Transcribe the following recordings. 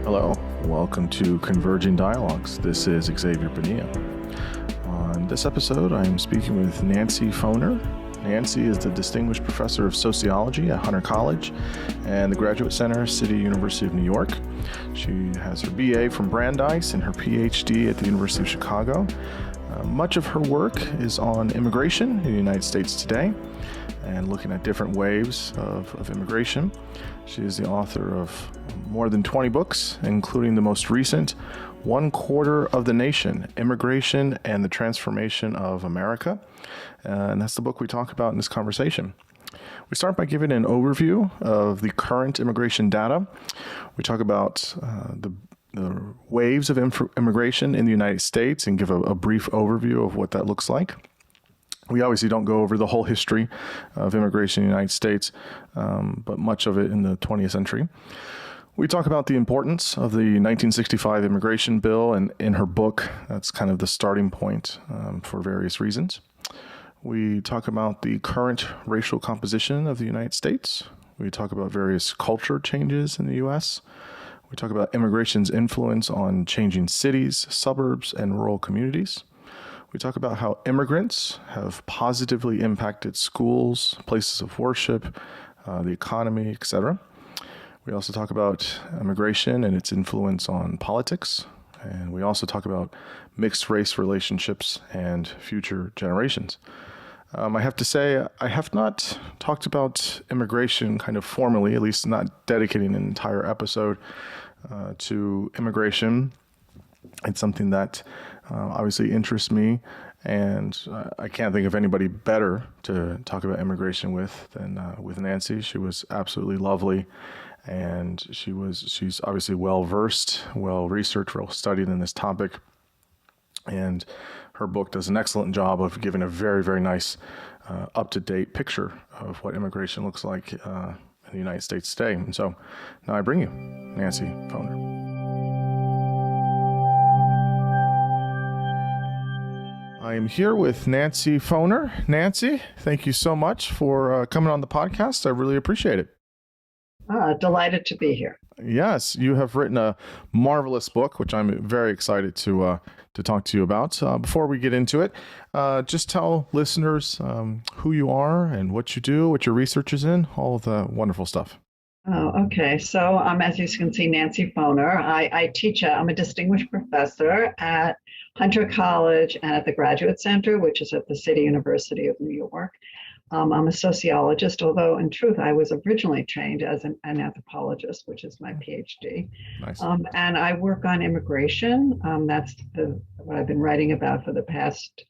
Hello, welcome to Converging Dialogues. This is Xavier Bonilla. On this episode, I am speaking with Nancy Foner. Nancy is the Distinguished Professor of Sociology at Hunter College and the Graduate Center, City University of New York. She has her BA from Brandeis and her PhD at the University of Chicago. Much of her work is on immigration in the United States today and looking at different waves of immigration. She is the author of more than 20 books, including the most recent, One Quarter of the Nation, Immigration and the Transformation of America. And that's the book we talk about in this conversation. We start by giving an overview of the current immigration data. We talk about the waves of immigration in the United States and give a brief overview of what that looks like. We obviously don't go over the whole history of immigration in the United States, but much of it in the 20th century. We talk about the importance of the 1965 immigration bill, and in her book, that's kind of the starting point for various reasons. We talk about the current racial composition of the United States. We talk about various culture changes in the U.S. We talk about immigration's influence on changing cities, suburbs, and rural communities. We talk about how immigrants have positively impacted schools, places of worship, the economy, etc. We also talk about immigration and its influence on politics. And we also talk about mixed race relationships and future generations. I have to say, I have not talked about immigration kind of formally, at least not dedicating an entire episode to immigration. It's something that obviously interests me, and I can't think of anybody better to talk about immigration with than with Nancy. She was absolutely lovely, and she's obviously well-versed, well-researched, well-studied in this topic, and her book does an excellent job of giving a very, very nice up-to-date picture of what immigration looks like in the United States today. And so now I bring you Nancy Foner. I am here with Nancy Foner. Nancy, thank you so much for coming on the podcast. I really appreciate it. Delighted to be here. Yes, you have written a marvelous book, which I'm very excited to talk to you about. Before we get into it, just tell listeners who you are and what you do, what your research is in, all of the wonderful stuff. Oh, okay. So as you can see, Nancy Foner. I teach, I'm a distinguished professor at Hunter College and at the Graduate Center, which is at the City University of New York. I'm a sociologist, although in truth, I was originally trained as an anthropologist, which is my PhD. Nice. And I work on immigration. That's what I've been writing about for the past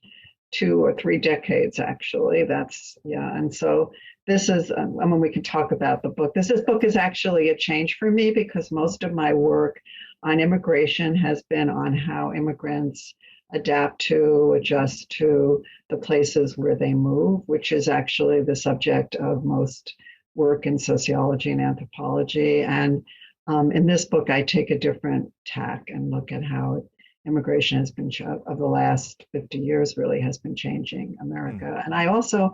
2 or 3 decades, actually. And so this is, we can talk about the book. This book is actually a change for me because most of my work on immigration has been on how immigrants adapt to, adjust to the places where they move, which is actually the subject of most work in sociology and anthropology. And in this book, I take a different tack and look at how immigration has been, of the last 50 years, really has been changing America. And I also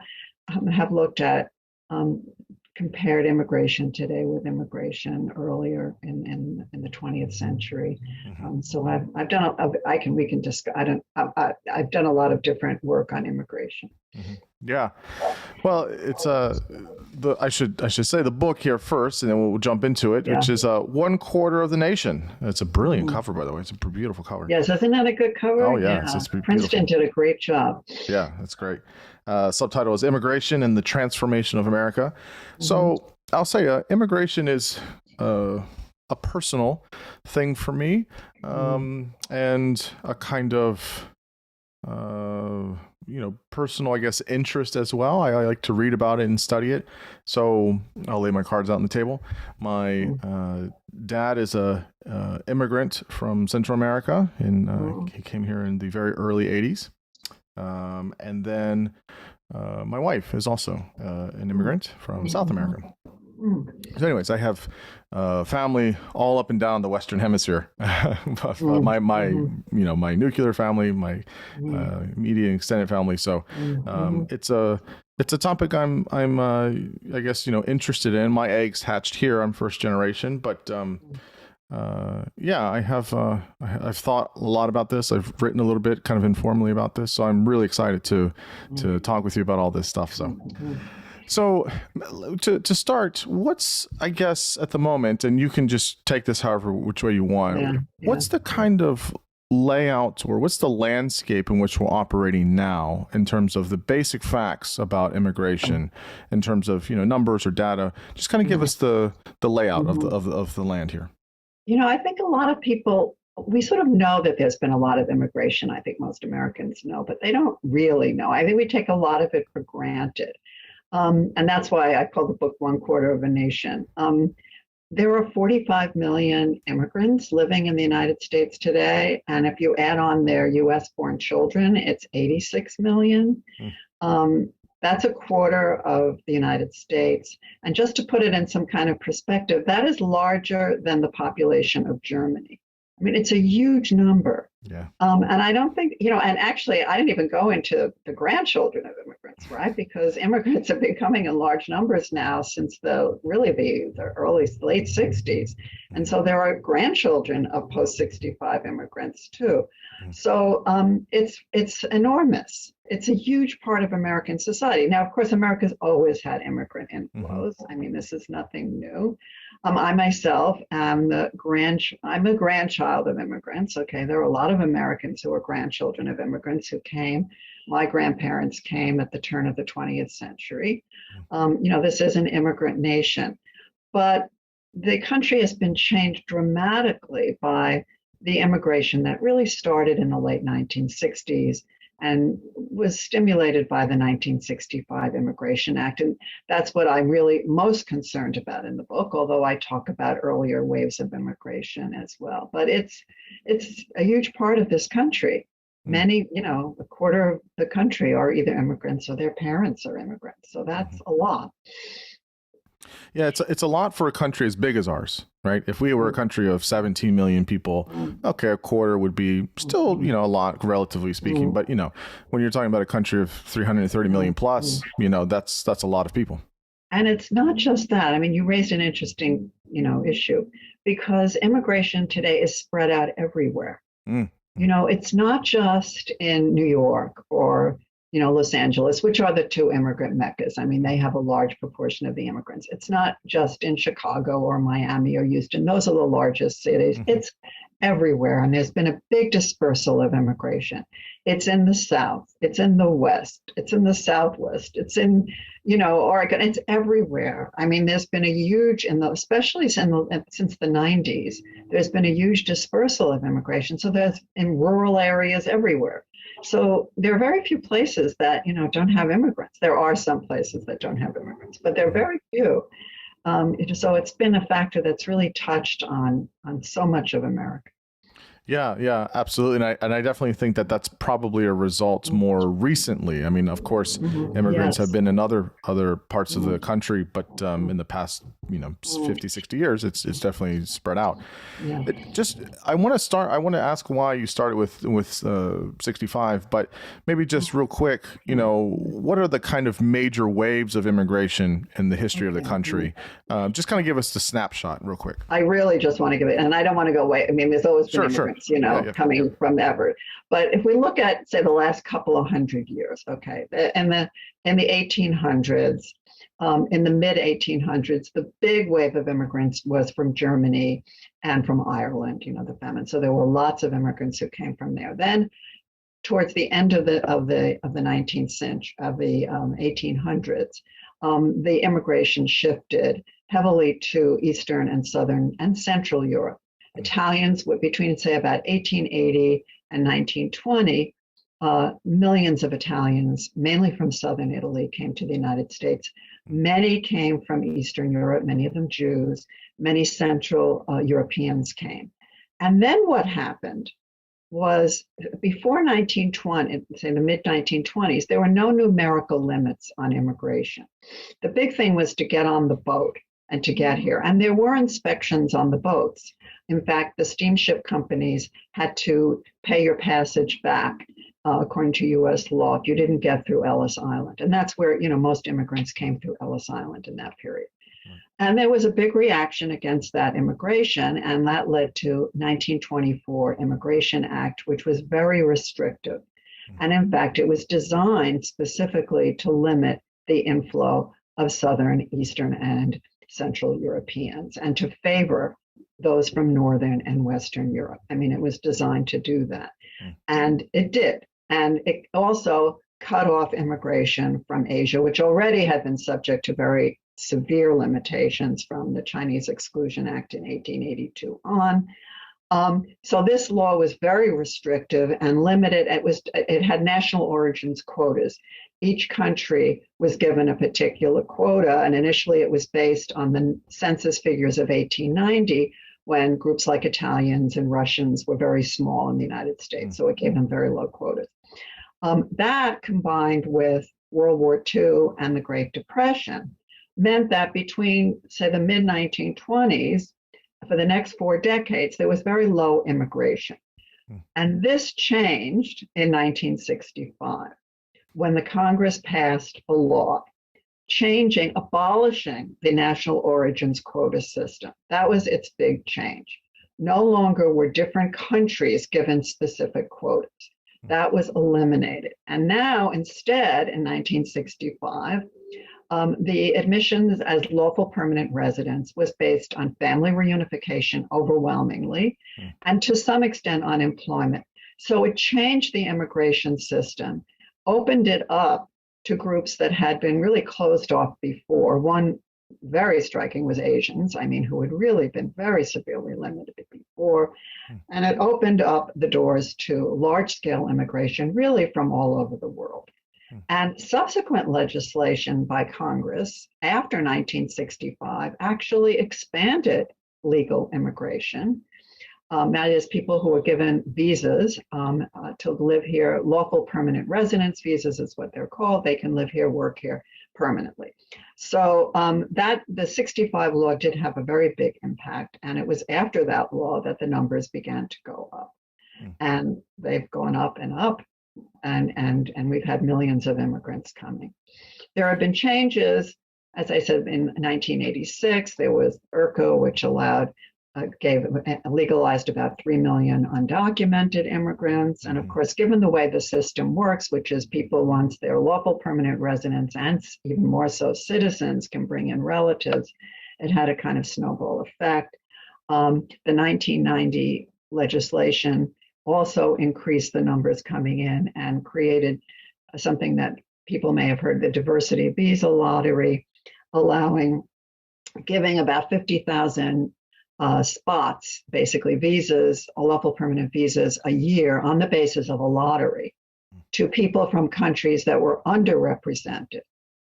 have looked at compared immigration today with immigration earlier in the 20th century. So I've done we can discuss. I've done a lot of different work on immigration. Yeah, well, it's I should say the book here first, and then we'll jump into it, which is One Quarter of the Nation. It's a brilliant cover, by the way. It's a beautiful cover. Yes, isn't that a good cover? Oh yeah, it's Princeton did a great job. Yeah, that's great. Subtitle is Immigration and the Transformation of America. So I'll say immigration is a personal thing for me, and a kind of personal, I guess, interest as well. I like to read about it and study it. So I'll lay my cards out on the table. My dad is a immigrant from Central America, and he came here in the very early 80s. And then my wife is also an immigrant from South America. So anyways, I have family all up and down the Western Hemisphere. my nuclear family, my immediate extended family. So it's a topic I'm I guess interested in. My eggs hatched here. I'm first generation, but Yeah, I've thought a lot about this. I've written a little bit, kind of informally about this. So I'm really excited to talk with you about all this stuff. So to start, what's, I guess, at the moment, and you can just take this however which way you want. Yeah, What's the kind of layout, or what's the landscape in which we're operating now in terms of the basic facts about immigration, in terms of, numbers or data? Just kind of give us the layout of the land here. I think a lot of people, we sort of know that there's been a lot of immigration. I think most Americans know, but they don't really know. I think we take a lot of it for granted. And that's why I call the book One Quarter of a Nation. There are 45 million immigrants living in the United States today. And if you add on their US born children, it's 86 million. That's a quarter of the United States. And just to put it in some kind of perspective, that is larger than the population of Germany. I mean, it's a huge number. Yeah. And I don't think, and actually, I didn't even go into the grandchildren of immigrants, right? Because immigrants are becoming in large numbers now since the late 60s. And so there are grandchildren of post-65 immigrants too. So it's enormous. It's a huge part of American society. Now, of course, America's always had immigrant inflows. I mean, this is nothing new. I myself am I'm a grandchild of immigrants. Okay, there are a lot of Americans who are grandchildren of immigrants who came. My grandparents came at the turn of the 20th century. This is an immigrant nation, but the country has been changed dramatically by the immigration that really started in the late 1960s and was stimulated by the 1965 Immigration Act. And that's what I'm really most concerned about in the book, although I talk about earlier waves of immigration as well. But it's a huge part of this country. Many, a quarter of the country are either immigrants or their parents are immigrants. So that's a lot. Yeah, it's a lot for a country as big as ours, right? If we were a country of 17 million people, okay, a quarter would be still, a lot, relatively speaking. But, when you're talking about a country of 330 million plus, that's a lot of people. And it's not just that. I mean, you raised an interesting, issue, because immigration today is spread out everywhere. It's not just in New York or Los Angeles, which are the two immigrant meccas. I mean, they have a large proportion of the immigrants. It's not just in Chicago or Miami or Houston. Those are the largest cities. It's everywhere. And there's been a big dispersal of immigration. It's in the South. It's in the West. It's in the Southwest. It's in, Oregon. It's everywhere. I mean, there's been a huge, especially since the 90s, there's been a huge dispersal of immigration. So there's in rural areas everywhere. So there are very few places that, don't have immigrants. There are some places that don't have immigrants, but they're very few. So it's been a factor that's really touched on so much of America. Yeah, absolutely. And I definitely think that that's probably a result more recently. I mean, of course, immigrants have been in other parts of the country, but in the past, 50, 60 years, it's definitely spread out. Yeah. I want to ask why you started with 65, but maybe just real quick, what are the kind of major waves of immigration in the history of the country? Just kind of give us the snapshot real quick. I really just want to give it, and I don't want to go away. I mean, there's always been immigrants, coming from ever. But if we look at, say, the last couple of hundred years, okay, in the 1800s, in the mid 1800s, the big wave of immigrants was from Germany and from Ireland, the famine. So there were lots of immigrants who came from there. Then, towards the end of the 19th century, of the 1800s, the immigration shifted heavily to Eastern and Southern and Central Europe. Italians, between, say, about 1880 and 1920, millions of Italians, mainly from Southern Italy, came to the United States. Many came from Eastern Europe, many of them Jews, many Central Europeans came. And then what happened was, before 1920, say the mid 1920s, there were no numerical limits on immigration. The big thing was to get on the boat and to get here. And there were inspections on the boats. In fact, the steamship companies had to pay your passage back, according to US law, if you didn't get through Ellis Island. And that's where, most immigrants came through Ellis Island in that period. And there was a big reaction against that immigration, and that led to 1924 Immigration Act, which was very restrictive. And in fact, it was designed specifically to limit the inflow of Southern, Eastern, and Central Europeans and to favor those from Northern and Western Europe. I mean, it was designed to do that. And it did. And it also cut off immigration from Asia, which already had been subject to very severe limitations from the Chinese Exclusion Act in 1882 on. So this law was very restrictive and limited. It had national origins quotas. Each country was given a particular quota, and initially it was based on the census figures of 1890, when groups like Italians and Russians were very small in the United States, so it gave them very low quotas. That combined with World War II and the Great Depression meant that between, say, the mid-1920s, for the next 4 decades, there was very low immigration. And this changed in 1965 when the Congress passed a law abolishing the national origins quota system. That was its big change. No longer were different countries given specific quotas. That was eliminated. And now, instead, in 1965, the admissions as lawful permanent residents was based on family reunification overwhelmingly, and to some extent on employment. So it changed the immigration system, opened it up to groups that had been really closed off before. One very striking was Asians, who had really been very severely limited before. And it opened up the doors to large-scale immigration, really from all over the world. And subsequent legislation by Congress after 1965 actually expanded legal immigration. That is, people who were given visas to live here, lawful permanent residence visas is what they're called. They can live here, work here permanently. So the 65 law did have a very big impact. And it was after that law that the numbers began to go up. And they've gone up and up. And we've had millions of immigrants coming. There have been changes, as I said, in 1986, there was IRCA, which legalized about 3 million undocumented immigrants. And of course, given the way the system works, which is people, once they're lawful permanent residents and even more so citizens, can bring in relatives, it had a kind of snowball effect. The 1990 legislation also increased the numbers coming in and created something that people may have heard, the diversity visa lottery, giving about 50,000 spots, basically visas, lawful permanent visas a year on the basis of a lottery to people from countries that were underrepresented.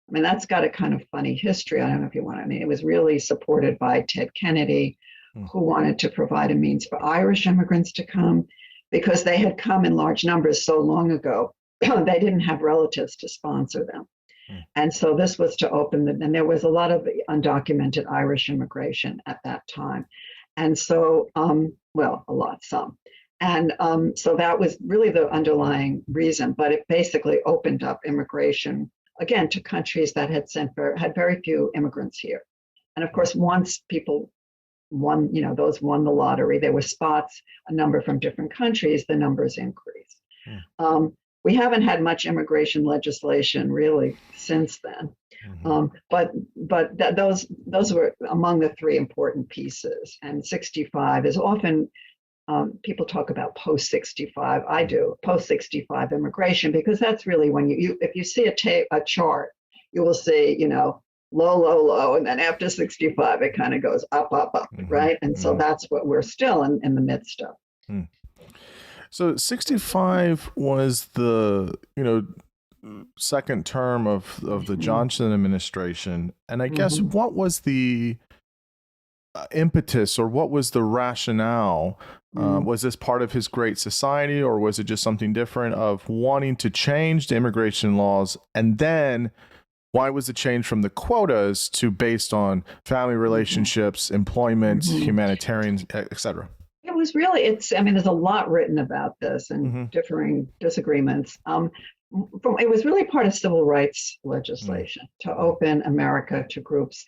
That's got a kind of funny history. I don't know if you want to, it was really supported by Ted Kennedy, who wanted to provide a means for Irish immigrants to come, because they had come in large numbers so long ago, they didn't have relatives to sponsor them. And so this was to open and there was a lot of undocumented Irish immigration at that time. And so, some. And so that was really the underlying reason, but it basically opened up immigration, again, to countries that had very few immigrants here. And of course, once people won the lottery, there were spots, a number from different countries, the numbers increased. We haven't had much immigration legislation really since then, but those were among the 3 important pieces. And 65 is often, people talk about post-65. I do, post-65 immigration, because that's really when if you see a chart, you will see, low, low, low, and then after 65, it kind of goes up, up, up, right? And so that's what we're still in the midst of. So 65 was the, second term of the Johnson administration. And I guess what was the impetus, or what was the rationale? Was this part of his Great Society, or was it just something different of wanting to change the immigration laws? And then why was the change from the quotas to based on family relationships, employment, humanitarian, et cetera? It was really, there's a lot written about this and differing disagreements. It was really part of civil rights legislation to open America to groups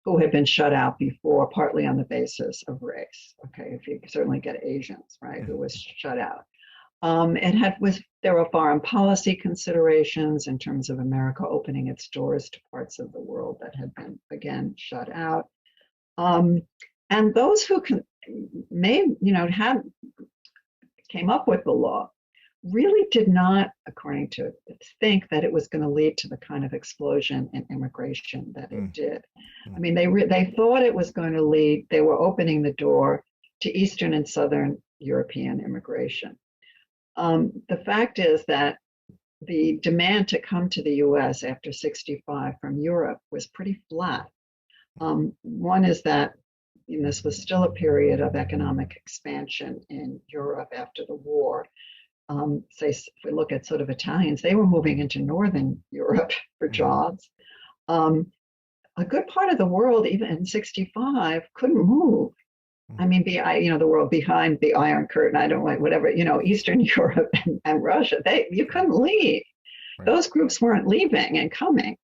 who had been shut out before, partly on the basis of race. Okay, if you certainly get Asians, right, who was shut out. There were foreign policy considerations in terms of America opening its doors to parts of the world that had been, again, shut out. And those who came up with the law really did not, according to it, think that it was going to lead to the kind of explosion in immigration that it did. I mean, they thought it was going to lead, they were opening the door to Eastern and Southern European immigration. The fact is that the demand to come to the US after 65 from Europe was pretty flat. One is that this was still a period of economic expansion in Europe after the war. Say, if we look at sort of Italians, they were moving into Northern Europe for jobs. A good part of the world, even in 65, couldn't move. I mean, the world behind the Iron Curtain, I don't like whatever, Eastern Europe and Russia, you couldn't leave. Right. Those groups weren't leaving and coming.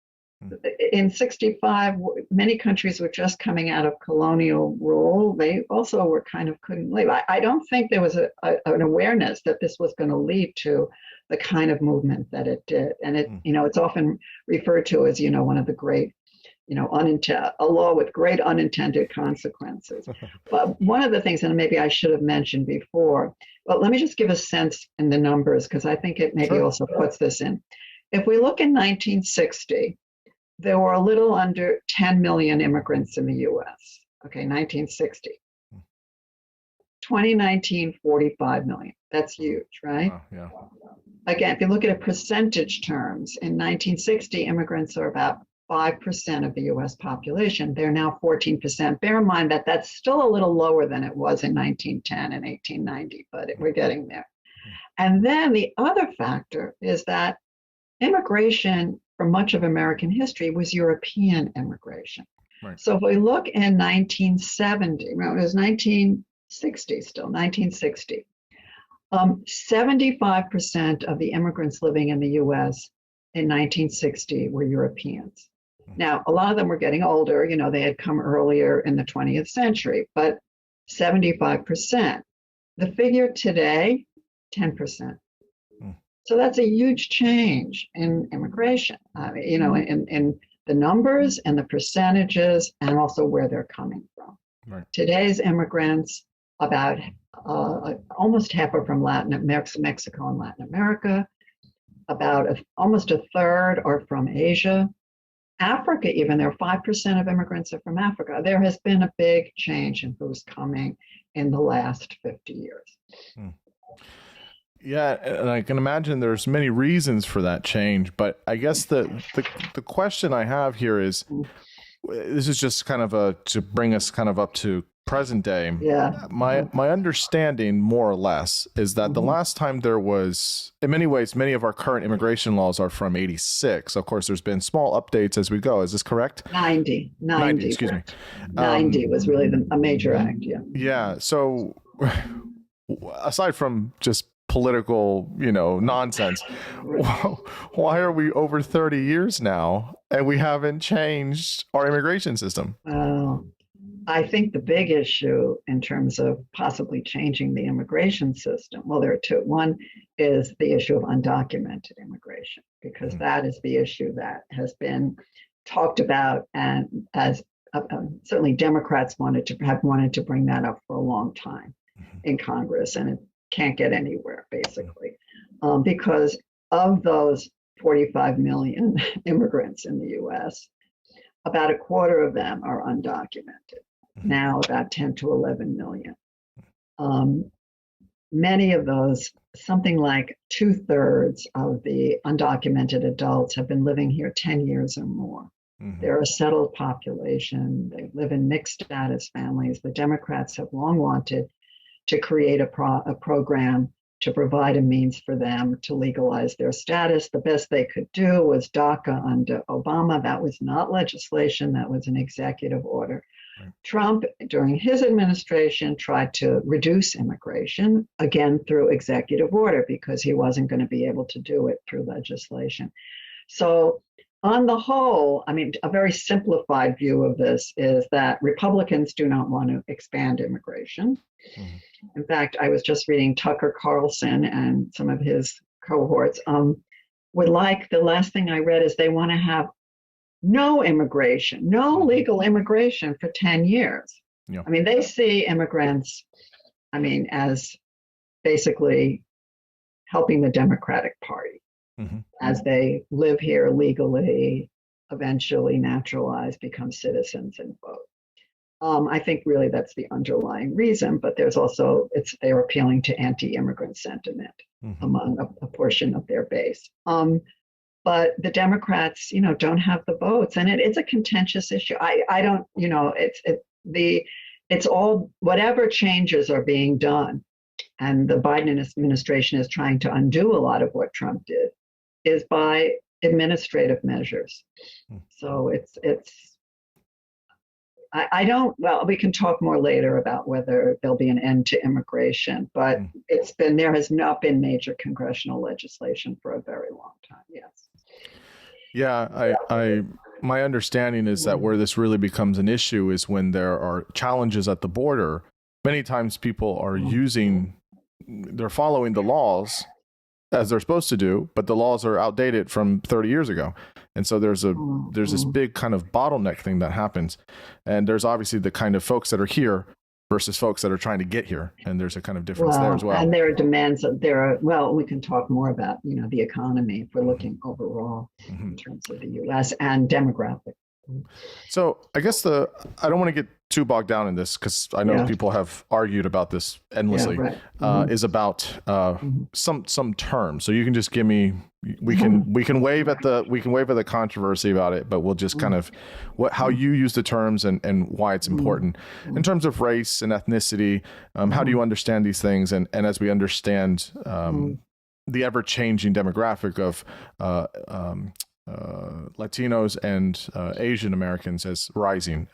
In 65, many countries were just coming out of colonial rule. They also were kind of couldn't leave. I don't think there was an awareness that this was going to lead to the kind of movement that it did. And it's often referred to as, one of the great, a law with great unintended consequences. But one of the things, and maybe I should have mentioned before, but let me just give a sense in the numbers, because I think it maybe also puts this in. If we look in 1960, there were a little under 10 million immigrants in the US. Okay, 1960. 2019, 45 million. That's huge, right? Yeah. Again, if you look at it percentage terms, in 1960, immigrants are about 5% of the US population. They're now 14%. Bear in mind that that's still a little lower than it was in 1910 and 1890, but we're getting there. And then the other factor is that immigration for much of American history was European immigration. Right. So if we look in 1970, it was 1960 still, 1960, 75% of the immigrants living in the US in 1960 were Europeans. Now, a lot of them were getting older, they had come earlier in the 20th century, but 75%. The figure today, 10%. So that's a huge change in immigration, in the numbers and the percentages, and also where they're coming from. Right. Today's immigrants, about almost half are from Mexico and Latin America. About almost a third are from Asia. Africa, even there, 5% of immigrants are from Africa. There has been a big change in who's coming in the last 50 years. Yeah, and I can imagine there's many reasons for that change, but I guess the question I have here is, this is just kind of to bring us kind of up to present day. Yeah. My understanding, more or less, is that the last time there was, in many ways, many of our current immigration laws are from 86. Of course, there's been small updates as we go. Is this correct? 90. Excuse me. 90 was really a major act, yeah. Yeah, so aside from just political, nonsense, why are we over 30 years now and we haven't changed our immigration system? I think the big issue in terms of possibly changing the immigration system, well, there are two. One is the issue of undocumented immigration, because that is the issue that has been talked about, and as certainly Democrats wanted to bring that up for a long time in Congress, and it can't get anywhere, basically, because of those 45 million immigrants in the US, about a quarter of them are undocumented. Now about 10 to 11 million. Many of those, something like 2/3 of the undocumented adults have been living here 10 years or more. They're a settled population. They live in mixed status families. The Democrats have long wanted to create a program to provide a means for them to legalize their status. The best they could do was DACA under Obama. That was not legislation, that was an executive order. Right. Trump, during his administration, tried to reduce immigration, again through executive order, because he wasn't going to be able to do it through legislation. So on the whole, I mean, a very simplified view of this is that Republicans do not want to expand immigration. Mhm. In fact, I was just reading Tucker Carlson and some of his cohorts would like, the last thing I read is they want to have no immigration, no legal immigration for 10 years. Yeah. I mean, they see immigrants, I mean, as basically helping the Democratic Party as they live here legally, eventually naturalize, become citizens, and vote. I think really that's the underlying reason, but there's also, they're appealing to anti-immigrant sentiment among a portion of their base. But the Democrats, don't have the votes, and it's a contentious issue. I don't, it's all, whatever changes are being done, and the Biden administration is trying to undo a lot of what Trump did, is by administrative measures. So I don't, well, we can talk more later about whether there'll be an end to immigration, but there has not been major congressional legislation for a very long time. Yes. Yeah, my understanding is that where this really becomes an issue is when there are challenges at the border. Many times people are they're following the laws as they're supposed to do, but the laws are outdated from 30 years ago. And so there's this big kind of bottleneck thing that happens. And there's obviously the kind of folks that are here versus folks that are trying to get here. And there's a kind of difference there as well. And there are demands, we can talk more about, the economy if we're looking overall in terms of the U.S. and demographic. So I guess I don't want to get too bogged down in this because I know people have argued about this endlessly. Is about some terms. So you can just give me. We can wave at the controversy about it, but we'll just kind of how you use the terms and why it's important in terms of race and ethnicity. How do you understand these things? And as we understand the ever changing demographic of Latinos and Asian Americans as rising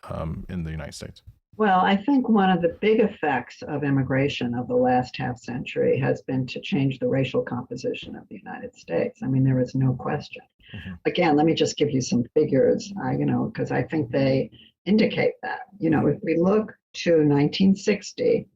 in the United States? Well, I think one of the big effects of immigration of the last half century has been to change the racial composition of the United States. I mean, there is no question. Again, let me just give you some figures, because I think they indicate that. If we look to 1960,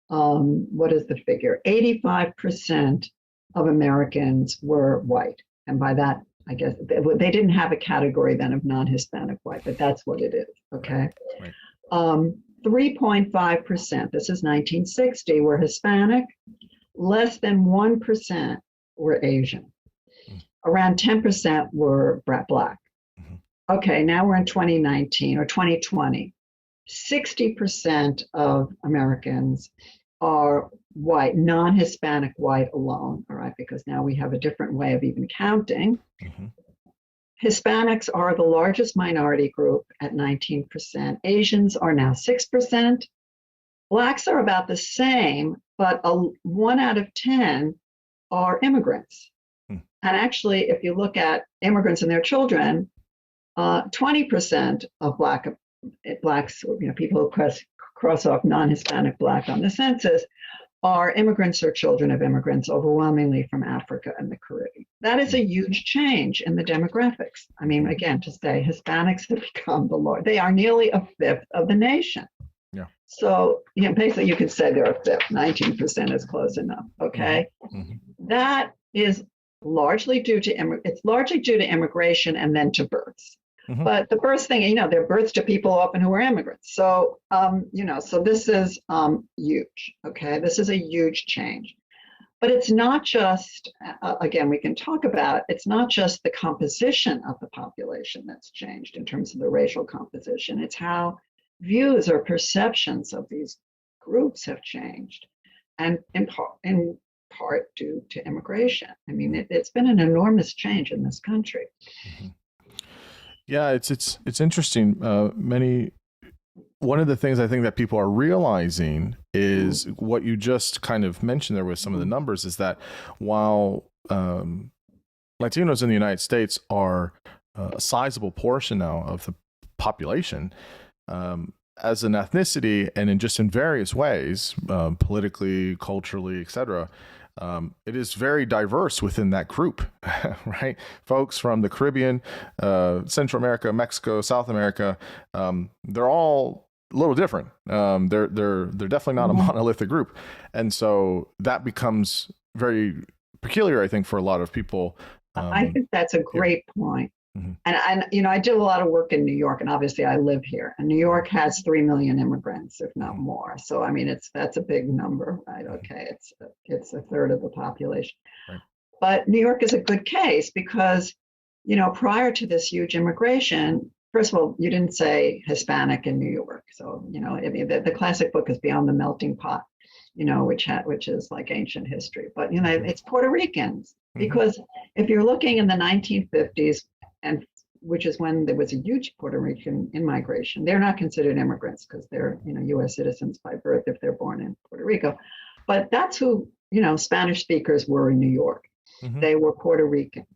what is the figure? 85% of Americans were white. And by that, I guess they didn't have a category then of non-Hispanic white, but that's what it is, okay? Right. 3.5%, this is 1960, were Hispanic. Less than 1% were Asian. Around 10% were Black. Okay, now we're in 2019 or 2020. 60% of Americans are white, non-Hispanic white alone, all right, because now we have a different way of even counting. Hispanics are the largest minority group at 19%. Asians are now 6%. Blacks are about the same, but 1 out of 10 are immigrants. And actually, if you look at immigrants and their children, 20% of Blacks, people who cross off non-Hispanic Black on the census, are immigrants or children of immigrants, overwhelmingly from Africa and the Caribbean. That is a huge change in the demographics. I mean, again, to say Hispanics have become they are nearly a fifth of the nation. Yeah. So, basically you could say they're a fifth, 19% is close enough, okay? That is largely due to immigration and then to births. But the birth thing, they're births to people often who are immigrants. So, so this is huge, okay? This is a huge change. But it's not just, again, we can talk about, it's not just the composition of the population that's changed in terms of the racial composition. It's how views or perceptions of these groups have changed, and in part due to immigration. I mean, it's been an enormous change in this country. Yeah, it's interesting. One of the things I think that people are realizing is what you just kind of mentioned there with some of the numbers is that while Latinos in the United States are a sizable portion now of the population, as an ethnicity and in various ways, politically, culturally, etc., it is very diverse within that group, right? Folks from the Caribbean, Central America, Mexico, South America, they're all a little different. They're definitely not a monolithic group, and so that becomes very peculiar, I think, for a lot of people. I think that's a great point. Mm-hmm. And I did a lot of work in New York, and obviously I live here. And New York has 3 million immigrants, if not more. So I mean, that's a big number, right? Okay, it's a third of the population. Right. But New York is a good case because, prior to this huge immigration, first of all, you didn't say Hispanic in New York. So the classic book is Beyond the Melting Pot, which is like ancient history. But it's Puerto Ricans, because if you're looking in the 1950s, and which is when there was a huge Puerto Rican immigration. They're not considered immigrants because they're, U.S. citizens by birth if they're born in Puerto Rico. But that's who, Spanish speakers were in New York. They were Puerto Rican.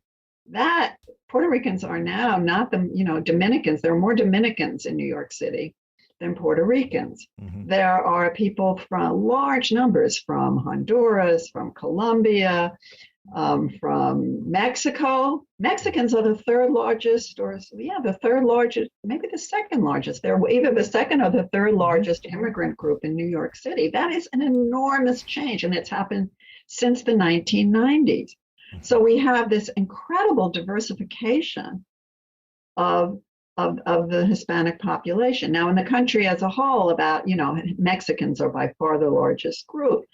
That Puerto Ricans are now not the, Dominicans. There are more Dominicans in New York City than Puerto Ricans. There are people from large numbers from Honduras, from Colombia, from Mexico. Mexicans are the third largest, the third largest, maybe the second largest. They're either the second or the third largest immigrant group in New York City. That is an enormous change, and it's happened since the 1990s. So we have this incredible diversification of the Hispanic population. Now, in the country as a whole, about, Mexicans are by far the largest group.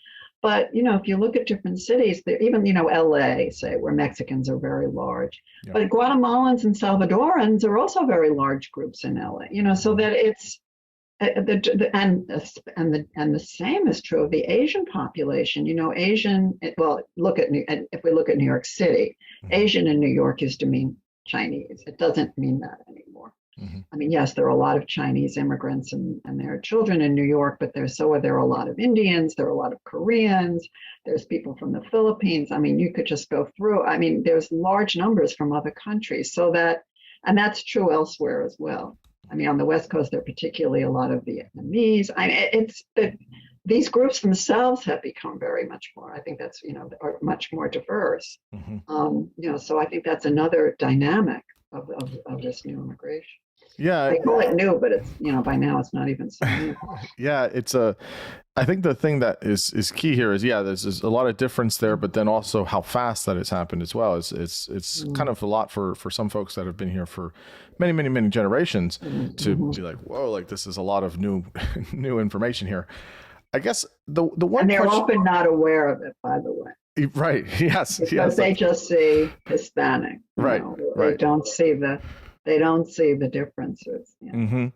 But, if you look at different cities, even, LA, say, where Mexicans are very large, but Guatemalans and Salvadorans are also very large groups in LA, so that it's, and the same is true of the Asian population. If we look at New York City, Asian in New York used to mean Chinese. It doesn't mean that anymore. I mean, yes, there are a lot of Chinese immigrants and there are children in New York, but there are a lot of Indians, there are a lot of Koreans, there's people from the Philippines. I mean, you could just go through. I mean, there's large numbers from other countries. And that's true elsewhere as well. I mean, on the West Coast, there are particularly a lot of Vietnamese. These groups themselves have become very much more, I think that's, are much more diverse. So I think that's another dynamic of this new immigration. Yeah. They call it new, but it's, by now it's not even so new. Yeah, I think the thing that is key here is, there's a lot of difference there, but then also how fast that has happened as well. It's kind of a lot for some folks that have been here for many, many, many generations to be like, whoa, like this is a lot of new information here. I guess the one and they're question, often not aware of it, by the way. Right. Yes. Because they just see Hispanic. Right. They don't see the differences. And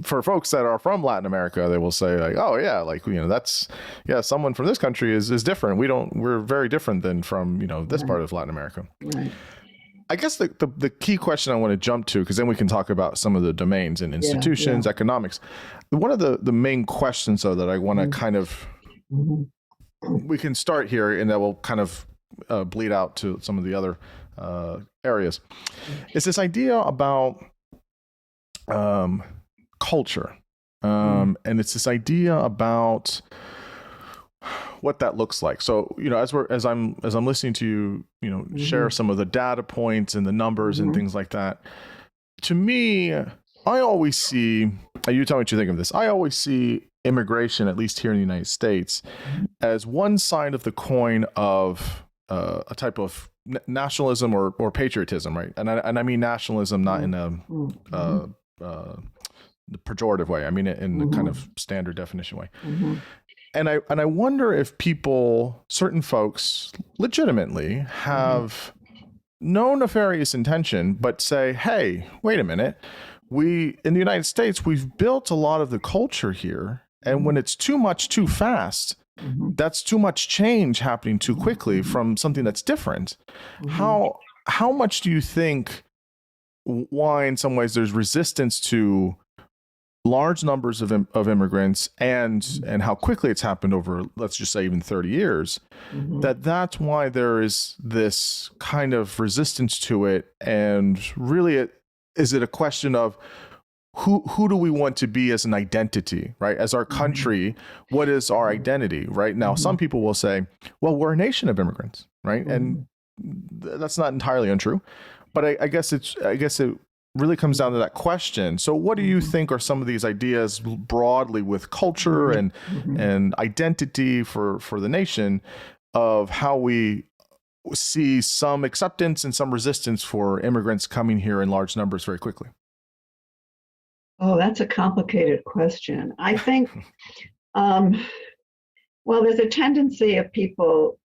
for folks that are from Latin America, they will say like, oh yeah, like, that's, someone from this country is different. We're very different than from, this part of Latin America. Right. I guess the key question I want to jump to, because then we can talk about some of the domains and institutions, economics. One of the main questions though that I want to kind of, we can start here and that will kind of bleed out to some of the other areas. It's this idea about culture, and it's this idea about what that looks like. So, as I'm listening to you, share some of the data points and the numbers and things like that. To me, I always see. You tell me what you think of this. I always see immigration, at least here in the United States, as one side of the coin of a type of nationalism or patriotism, right? And I mean nationalism not in a pejorative way. I mean it in the kind of standard definition way. And I wonder if certain folks legitimately have no nefarious intention, but say, hey, wait a minute. In the United States, we've built a lot of the culture here. And when it's too much too fast, that's too much change happening too quickly from something that's different. How much do you think why in some ways there's resistance to large numbers of immigrants and how quickly it's happened over, let's just say even 30 years, that's why there is this kind of resistance to it? And really, is it a question of who do we want to be as an identity, right? As our country, what is our identity, right? Now, some people will say, well, we're a nation of immigrants, right? And that's not entirely untrue, but I guess it really comes down to that question. So what do you think are some of these ideas broadly with culture and identity for the nation, of how we see some acceptance and some resistance for immigrants coming here in large numbers very quickly? Oh, that's a complicated question. I think, well, there's a tendency of people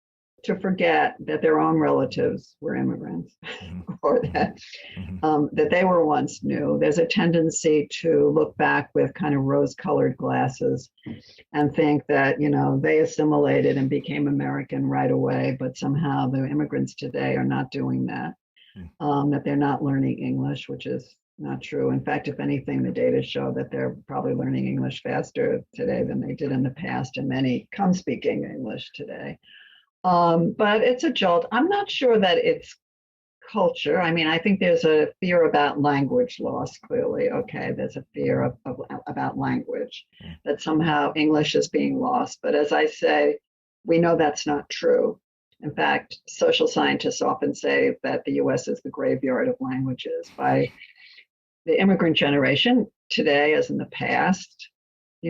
to forget that their own relatives were immigrants, or that that they were once new. There's a tendency to look back with kind of rose-colored glasses and think that, they assimilated and became American right away, but somehow the immigrants today are not doing that, that they're not learning English, which is not true. In fact, if anything, the data show that they're probably learning English faster today than they did in the past, and many come speaking English today. But it's a jolt. I'm not sure that it's culture. I mean, I think there's a fear about language loss, clearly. Okay, there's a fear about language, that somehow English is being lost. But as I say, we know that's not true. In fact, social scientists often say that the US is the graveyard of languages. By the immigrant generation today, as in the past,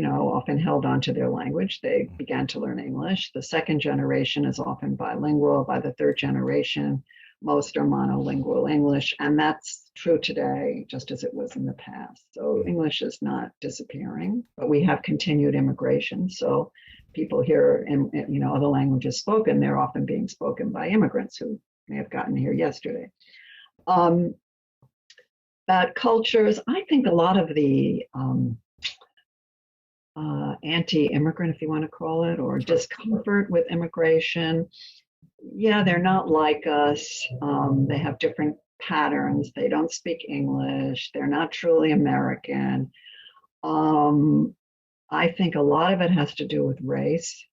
often held on to their language. They began to learn English. The second generation is often bilingual. By the third generation, most are monolingual English. And that's true today, just as it was in the past. So English is not disappearing, but we have continued immigration. So people hear, other languages spoken, they're often being spoken by immigrants who may have gotten here yesterday. About cultures, I think a lot of the anti-immigrant, if you want to call it, or discomfort with immigration, they're not like us. They have different patterns. They don't speak English. They're not truly American. I think a lot of it has to do with race.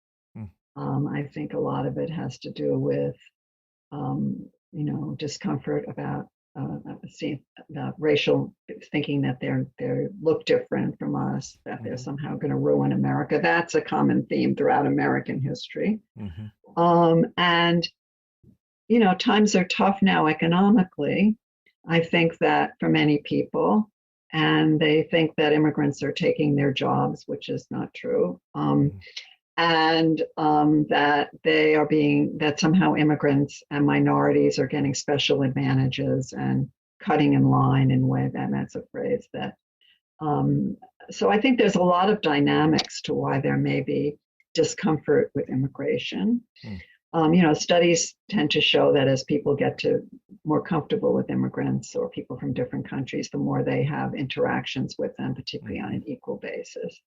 I think a lot of it has to do with, discomfort about racial thinking, that they look different from us, that they're somehow going to ruin America. That's a common theme throughout American history. And times are tough now economically. I think that for many people, and they think that immigrants are taking their jobs, which is not true. And that somehow immigrants and minorities are getting special advantages and cutting in line in a way, that's a phrase that. So I think there's a lot of dynamics to why there may be discomfort with immigration. Studies tend to show that as people get to more comfortable with immigrants or people from different countries, the more they have interactions with them, particularly on an equal basis.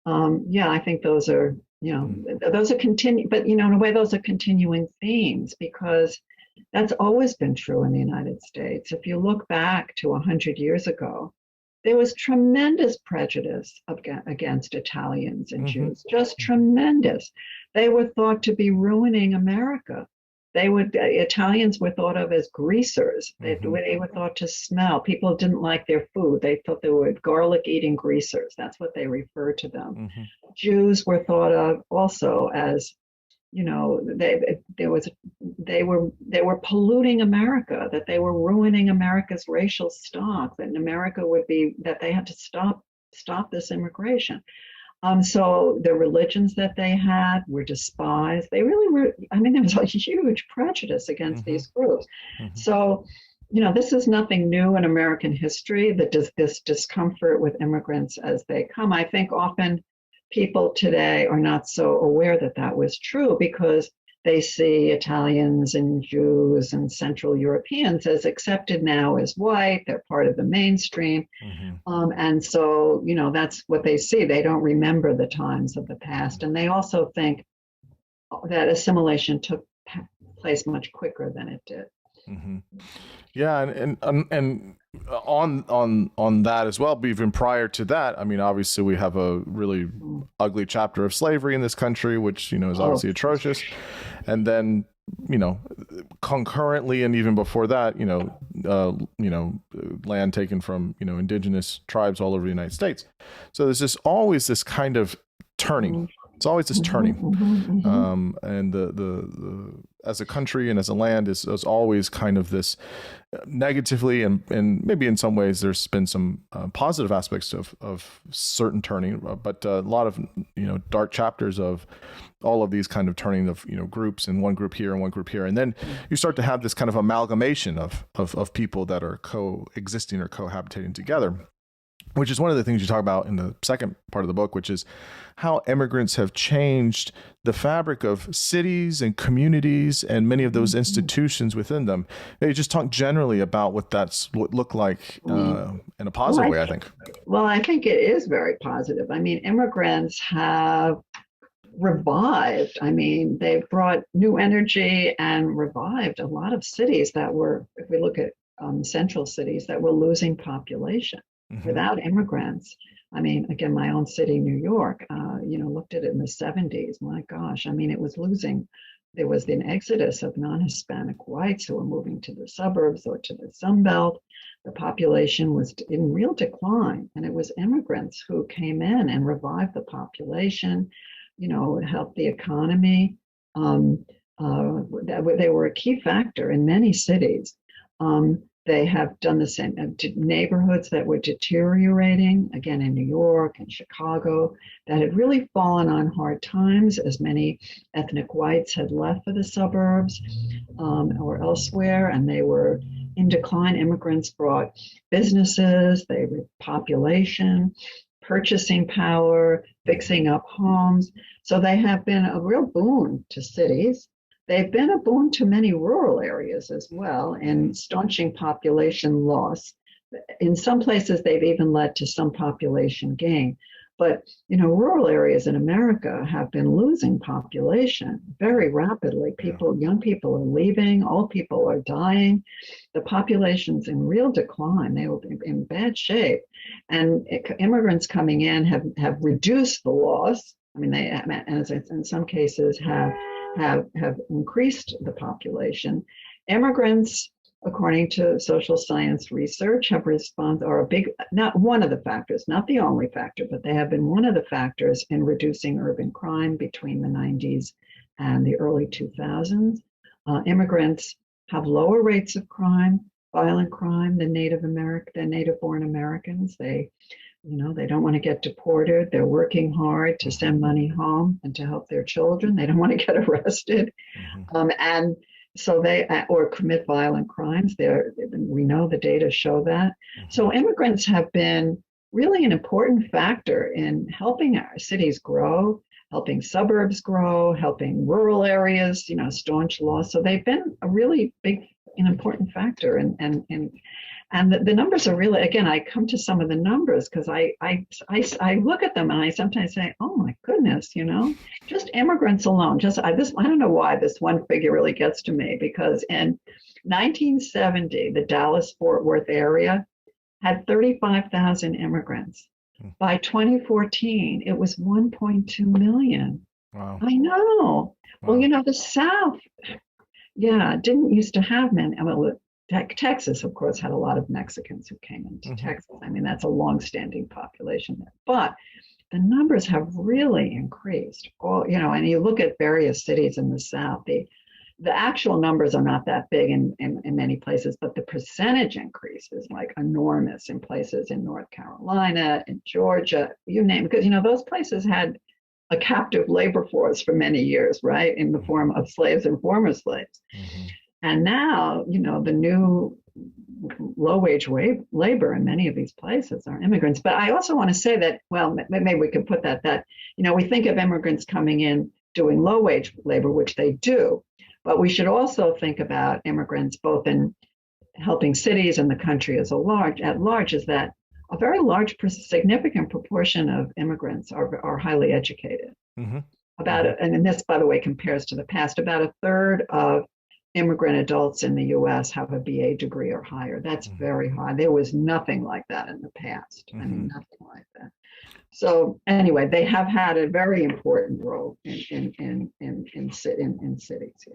I think those are, those are but in a way, those are continuing themes, because that's always been true in the United States. If you look back to 100 years ago, there was tremendous prejudice against Italians and Jews, just tremendous. They were thought to be ruining America. Italians were thought of as greasers. They were thought to smell. People didn't like their food. They thought they were garlic-eating greasers. That's what they referred to them. Jews were thought of also as, they were polluting America, that they were ruining America's racial stock, that they had to stop this immigration. So the religions that they had were despised. They really were, there was a huge prejudice against these groups. So, this is nothing new in American history, this discomfort with immigrants as they come. I think often people today are not so aware that that was true, because they see Italians and Jews and Central Europeans as accepted now as white. They're part of the mainstream. And so, that's what they see. They don't remember the times of the past. And they also think that assimilation took place much quicker than it did. Yeah, and on that as well, but even prior to that, obviously we have a really ugly chapter of slavery in this country, which is obviously atrocious. And then concurrently, and even before that, land taken from, indigenous tribes all over the United States. So there's just always this kind of turning. It's always this turning. And the as a country and as a land is always kind of this negatively, and maybe in some ways there's been some positive aspects of certain turning, but a lot of, dark chapters of all of these kind of turning of, groups, and one group here and one group here. And then you start to have this kind of amalgamation of people that are coexisting or cohabitating together, which is one of the things you talk about in the second part of the book, which is how immigrants have changed the fabric of cities and communities and many of those institutions within them. Maybe just talk generally about what looked like in a positive way, I think. Well, I think it is very positive. I mean, immigrants have revived. I mean, they've brought new energy and revived a lot of cities that were, if we look at central cities, that were losing population. Without immigrants, I mean, again, my own city, New York, looked at it in the 70s. My gosh, I mean, it was losing. There was an exodus of non-Hispanic whites who were moving to the suburbs or to the Sun Belt. The population was in real decline, and it was immigrants who came in and revived the population, helped the economy. They were a key factor in many cities. They have done the same. Neighborhoods that were deteriorating, again, in New York and Chicago, that had really fallen on hard times as many ethnic whites had left for the suburbs or elsewhere, and they were in decline. Immigrants brought businesses, population, purchasing power, fixing up homes. So they have been a real boon to cities. They've been a boon to many rural areas as well in staunching population loss. In some places, they've even led to some population gain. But, rural areas in America have been losing population very rapidly. Young people are leaving, old people are dying. The population's in real decline. They were in bad shape. And immigrants coming in have reduced the loss. I mean, they, as in some cases, have increased the population. Immigrants, according to social science research, are a big, not one of the factors, not the only factor, but they have been one of the factors in reducing urban crime between the 90s and the early 2000s. Immigrants have lower rates of crime, violent crime, than native-born Americans. They don't want to get deported. They're working hard to send money home and to help their children. They don't want to get arrested. And so or commit violent crimes. We know the data show that. So immigrants have been really an important factor in helping our cities grow, helping suburbs grow, helping rural areas, staunch loss. So they've been a really big and important factor. And the numbers are really, again, I come to some of the numbers because I look at them and I sometimes say, oh my goodness, just immigrants alone. I don't know why this one figure really gets to me, because in 1970, the Dallas-Fort Worth area had 35,000 immigrants. By 2014, it was 1.2 million. Wow. I know. Wow. Well, the South, didn't used to have many. Texas, of course, had a lot of Mexicans who came into Texas. I mean, that's a longstanding population there. But the numbers have really increased. And you look at various cities in the South, the actual numbers are not that big in many places, but the percentage increase is like enormous in places in North Carolina, in Georgia, you name it. Because, those places had a captive labor force for many years, right, in the form of slaves and former slaves. And now, the new low-wage labor in many of these places are immigrants. But I also want to say that, well, maybe we could put that we think of immigrants coming in doing low-wage labor, which they do. But we should also think about immigrants both in helping cities and the country at large, is that a very large, significant proportion of immigrants are highly educated. And this, by the way, compares to the past. About a third of immigrant adults in the U.S. have a BA degree or higher. That's very high. There was nothing like that in the past. I mean, nothing like that. So anyway, they have had a very important role in cities.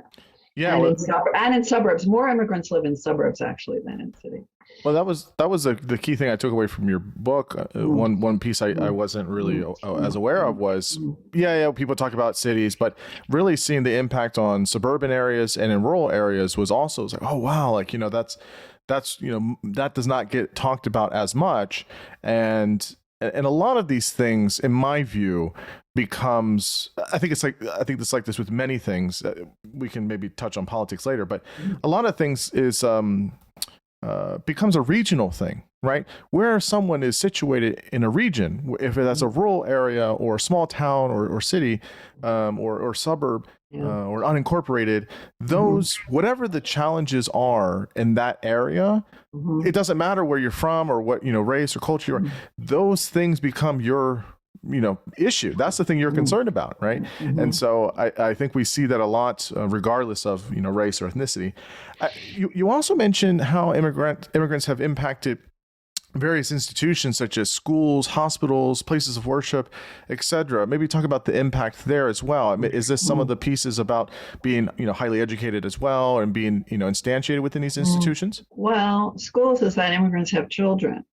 Yeah, and well, in suburbs. More immigrants live in suburbs actually than in city. well, that was the key thing I took away from your book. Mm, One piece I mm, wasn't really mm, as mm, aware of mm, was, mm, yeah, people talk about cities, but really seeing the impact on suburban areas and in rural areas was also, it's like, oh wow, like, that's that does not get talked about as much, and a lot of these things, in my view, becomes, I think it's like this with many things. We can maybe touch on politics later, but mm, a lot of things is becomes a regional thing, right? Where someone is situated in a region, if that's a mm. rural area or a small town or city, or suburb, Yeah. or unincorporated, Mhm, those, whatever the challenges are in that area, mhm, it doesn't matter where you're from or what, race or culture you are, mhm, those things become your issue. That's the thing you're mhm, concerned about, right? And mhm, so I think we see that a lot, regardless of race or ethnicity. You also mentioned how immigrants have impacted various institutions such as schools, hospitals, places of worship, etc. Maybe talk about the impact there as well. I mean, is this some of mhm, the pieces about being highly educated as well and being instantiated within these mhm. institutions? Well, schools is that immigrants have children.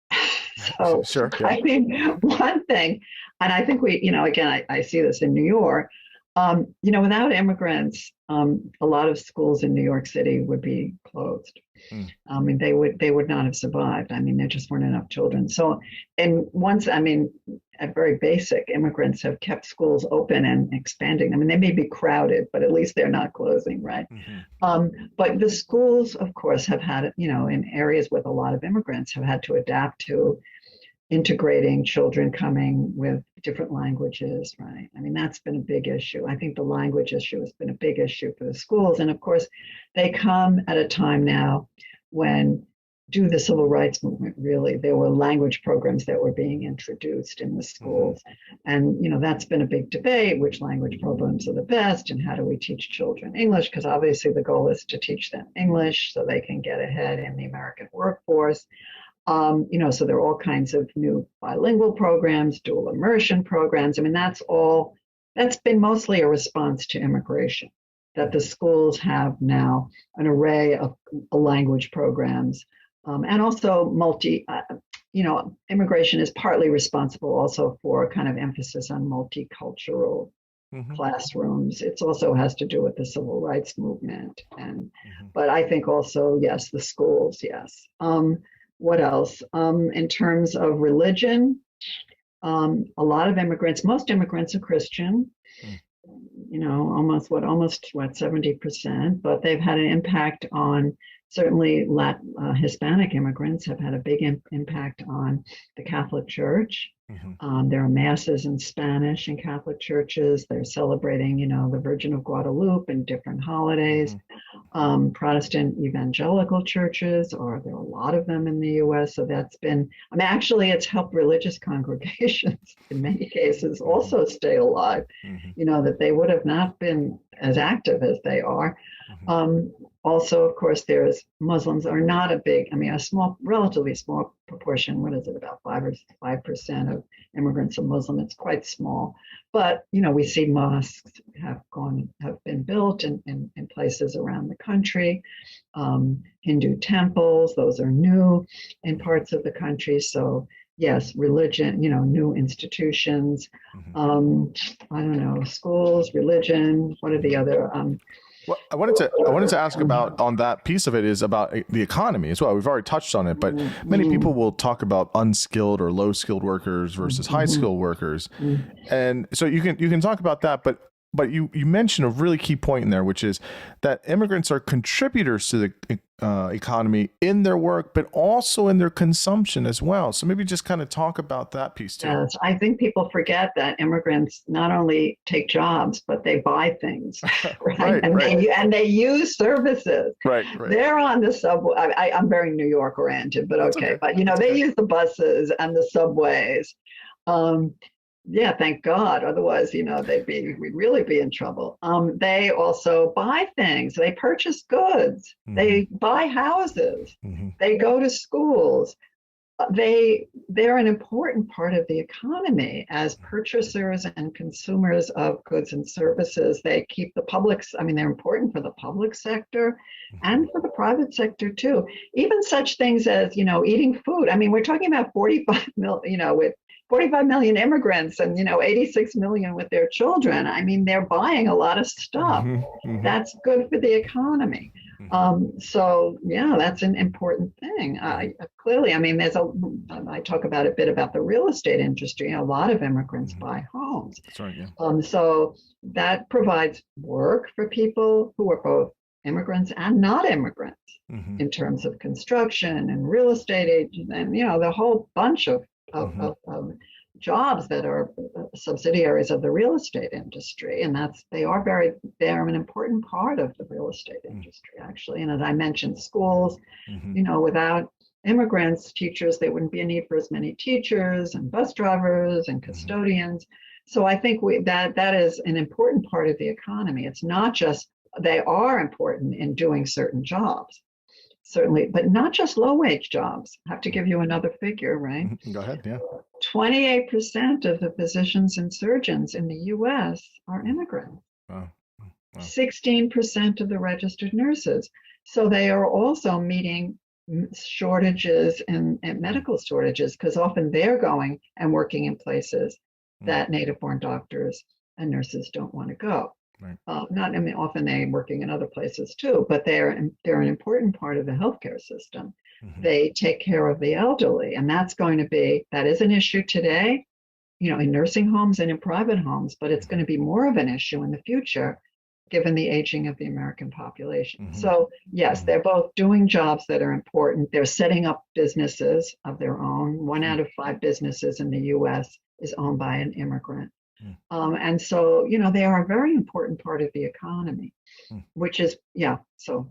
So, Sure. Yeah. I mean, one thing, and I think again, I see this in New York. Without immigrants, a lot of schools in New York City would be closed. Mm. I mean, they would not have survived. I mean, there just weren't enough children. So, and once, I mean, at very basic, immigrants have kept schools open and expanding. I mean, they may be crowded, but at least they're not closing, right? Hmm. But the schools, of course, have had, in areas with a lot of immigrants, have had to adapt to integrating children coming with different languages, right? I mean, that's been a big issue. I think the language issue has been a big issue for the schools. And of course, they come at a time now when, due to the civil rights movement, really, there were language programs that were being introduced in the Hmm. schools. And, that's been a big debate, which language programs are the best and how do we teach children English? Because obviously the goal is to teach them English so they can get ahead in the American workforce. So there are all kinds of new bilingual programs, dual immersion programs. I mean, that's been mostly a response to immigration, that the schools have now an array of language programs, and also immigration is partly responsible also for kind of emphasis on multicultural Hmm. classrooms. It also has to do with the civil rights movement, Hmm. but I think also, yes, the schools, yes. What else? In terms of religion, a lot of immigrants, most immigrants are Christian, almost 70%, but they've had an impact on, certainly Hispanic immigrants have had a big impact on the Catholic Church. Hmm. There are masses in Spanish in Catholic churches. They're celebrating, the Virgin of Guadalupe and different holidays. Hmm. Protestant evangelical churches, or there are a lot of them in the US. So that's been, I mean, actually, it's helped religious congregations in many cases Hmm. also stay alive, Hmm. that they would have not been as active as they are. Hmm. Um, Also, of course, there's Muslims are not a big, I mean, a relatively small proportion. What is it, about 5% of immigrants are Muslim? It's quite small. But, we see mosques have been built in places around the country. Hindu temples, those are new in parts of the country. So, yes, religion, new institutions. Hmm. I don't know, schools, religion. What are the other? Well, I wanted to ask about, on that piece of it, is about the economy as well. We've already touched on it, but many Mm, people will talk about unskilled or low skilled workers versus high mhm, skilled workers, mm. and so you can talk about that. But you mentioned a really key point in there, which is that immigrants are contributors to the economy in their work, but also in their consumption as well. So maybe just kind of talk about that piece too. Yes, I think people forget that immigrants not only take jobs, but they buy things, right? Right, And right, they use services. right, right. They're on the subway. I'm very New York oriented, but That's okay. okay. But That's they okay. use the buses and the subways. Um, yeah, thank God. Otherwise, we'd really be in trouble. They also buy things. They purchase goods. Hmm. They buy houses. Hmm. They go to schools. they're an important part of the economy as purchasers and consumers of goods and services. They keep the public, I mean, they're important for the public sector and for the private sector too. Even such things as, eating food. I mean, we're talking about 45 million, with 45 million immigrants and 86 million with their children. I mean, they're buying a lot of stuff. That's good for the economy. So yeah, that's an important thing. Clearly, I mean, I talk about a bit about the real estate industry. A lot of immigrants buy homes. That's right, yeah. So that provides work for people who are both immigrants and not immigrants in terms of construction and real estate agents and, the whole bunch of jobs that are subsidiaries of the real estate industry. And they're an important part of the real estate industry, actually. And as I mentioned, schools, without immigrants, teachers, there wouldn't be a need for as many teachers and bus drivers and custodians. So I think that is an important part of the economy. It's not just, they are important in doing certain jobs, certainly, but not just low-wage jobs. I have to give you another figure, right? Go ahead, yeah. 28% of the physicians and surgeons in the U.S. are immigrants. Wow. 16% of the registered nurses. So they are also meeting shortages and medical shortages, because often they're going and working in places that native-born doctors and nurses don't want to go. Right. Often they're working in other places too, but they're an important part of the healthcare system. They take care of the elderly, and that is an issue today, in nursing homes and in private homes, but it's going to be more of an issue in the future, given the aging of the American population. So yes, they're both doing jobs that are important. They're setting up businesses of their own. 1 out of 5 businesses in the U.S. is owned by an immigrant. And so, they are a very important part of the economy, which is, so.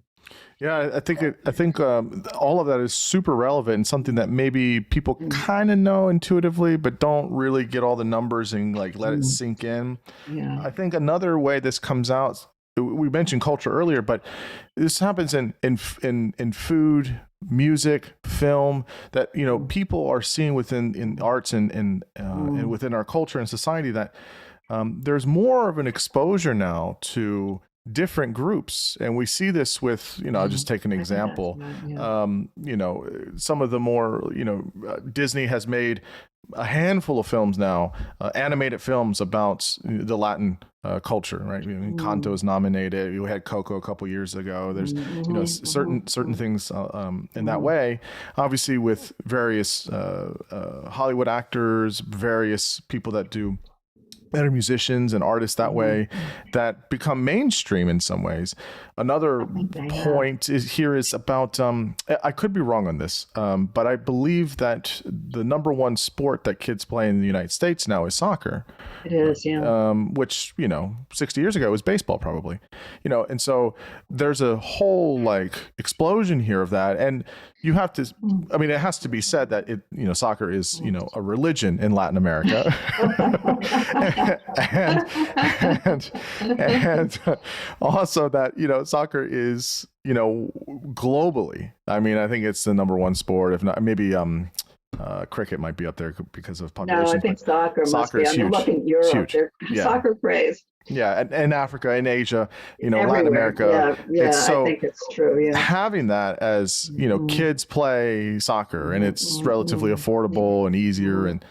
Yeah, I think all of that is super relevant and something that maybe people kind of know intuitively, but don't really get all the numbers and let it sink in. Yeah. I think another way this comes out, we mentioned culture earlier, but this happens in food, music, film, that people are seeing in arts and within our culture and society that there's more of an exposure now to different groups. And we see this with, I'll just take an example. Some of the more, Disney has made a handful of films now, animated films about the Latin culture, right? Encanto is nominated. We had Coco a couple years ago. There's, certain things in that way. Obviously, with various Hollywood actors, various people that do better musicians and artists that way, that become mainstream in some ways. Another point is about, I could be wrong on this, but I believe that the number one sport that kids play in the United States now is soccer. It is, yeah. Which, 60 years ago was baseball probably, and so there's a whole explosion here of that. And you have to, it has to be said that soccer is, a religion in Latin America. and also that, soccer is, globally, I think it's the number one sport, if not, maybe, cricket might be up there because of population. No, I think soccer must be. Is huge. Look in Europe, huge. Yeah. Soccer craze. Yeah, and Africa and Asia, Everywhere. Latin America. Yeah, so I think it's true. Yeah, having that as kids play soccer, and it's relatively affordable and easier, and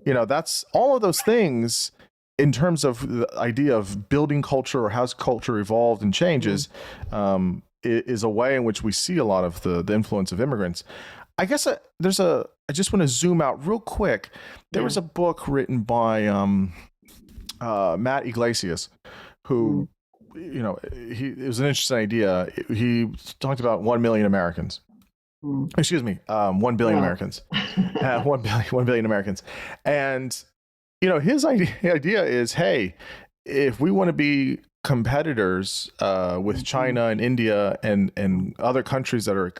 that's all of those things. In terms of the idea of building culture or how culture evolved and changes, is a way in which we see a lot of the influence of immigrants. I guess I just want to zoom out real quick. There was a book written by Matt Iglesias, who, it was an interesting idea. He talked about 1 million Americans. Excuse me, 1 billion Americans. 1 billion Americans. And, his idea is, hey, if we want to be competitors with China and India and other countries that are,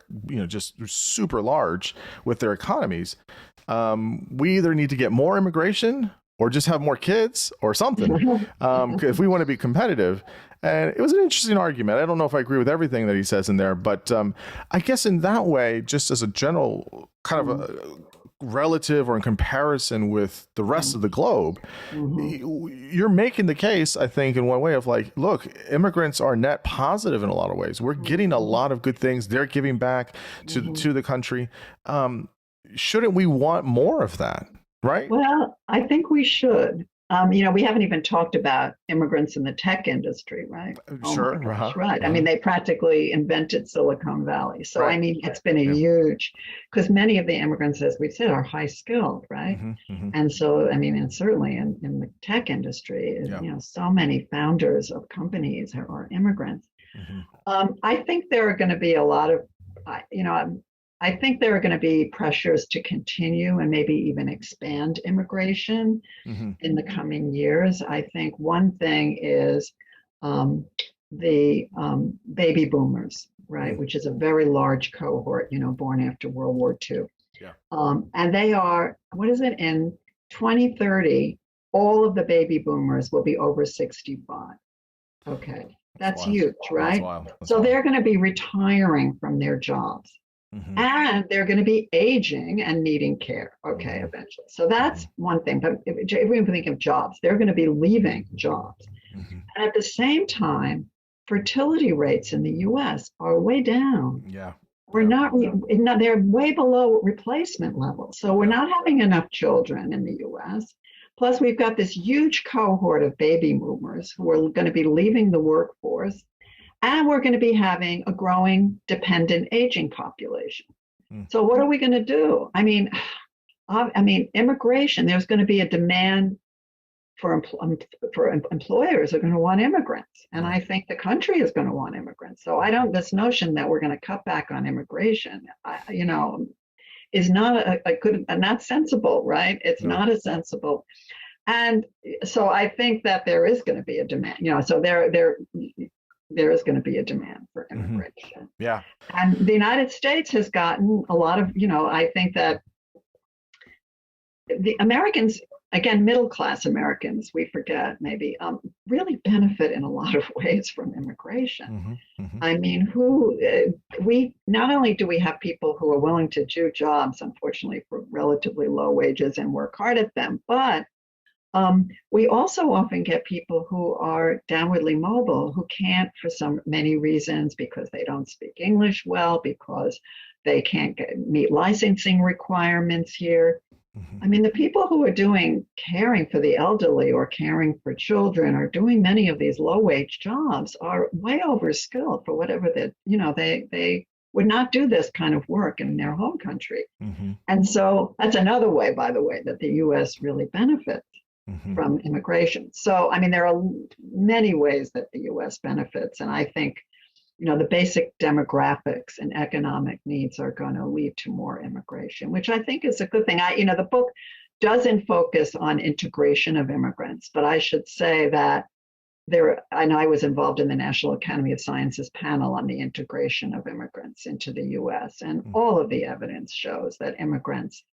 just super large with their economies, we either need to get more immigration or just have more kids or something, if we want to be competitive. And it was an interesting argument. I don't know if I agree with everything that he says in there, but I guess in that way, just as a general kind of relative or in comparison with the rest of the globe, you're making the case, I think, in one way of like, look, immigrants are net positive in a lot of ways. We're getting a lot of good things. They're giving back to the country. Shouldn't we want more of that? Right? Well, I think we should. We haven't even talked about immigrants in the tech industry, right? Sure. Oh my gosh, right. I mean, they practically invented Silicon Valley. So, I mean, it's been a huge, because many of the immigrants, as we said, are high skilled, right? And so, I mean, and certainly in the tech industry, so many founders of companies are immigrants. I think there are going to be a lot of, I think there are going to be pressures to continue and maybe even expand immigration in the coming years. I think one thing is the baby boomers, right, which is a very large cohort, born after World War II. And they are, what is it, in 2030, all of the baby boomers will be over 65. Okay, that's huge, right? So they're going to be retiring from their jobs. And they're going to be aging and needing care, eventually. So that's one thing. But if we think of jobs, they're going to be leaving jobs. And at the same time, fertility rates in the U.S. are way down. We're not, they're way below replacement levels. So we're not having enough children in the U.S. Plus, we've got this huge cohort of baby boomers who are going to be leaving the workforce. And we're going to be having a growing dependent aging population. So what are we going to do? I mean, immigration, there's going to be a demand for employers are going to want immigrants. And I think the country is going to want immigrants. So this notion that we're going to cut back on immigration, is not sensible, right? It's not as sensible. And so I think that there is going to be a demand, so there is going to be a demand for immigration. And the United States has gotten a lot of, I think that the Americans, again, middle-class Americans, we forget maybe, really benefit in a lot of ways from immigration. I mean, we not only do we have people who are willing to do jobs, unfortunately, for relatively low wages and work hard at them, but we also often get people who are downwardly mobile, who can't for many reasons, because they don't speak English well, because they can't meet licensing requirements here. I mean, the people who are caring for the elderly or caring for children or doing many of these low-wage jobs are way overskilled for whatever they would not do this kind of work in their home country. And so that's another way, by the way, that the U.S. really benefits from immigration. So, I mean, there are many ways that the U.S. benefits. And I think, the basic demographics and economic needs are going to lead to more immigration, which I think is a good thing. The book doesn't focus on integration of immigrants, but I should say that I was involved in the National Academy of Sciences panel on the integration of immigrants into the U.S. And all of the evidence shows that immigrants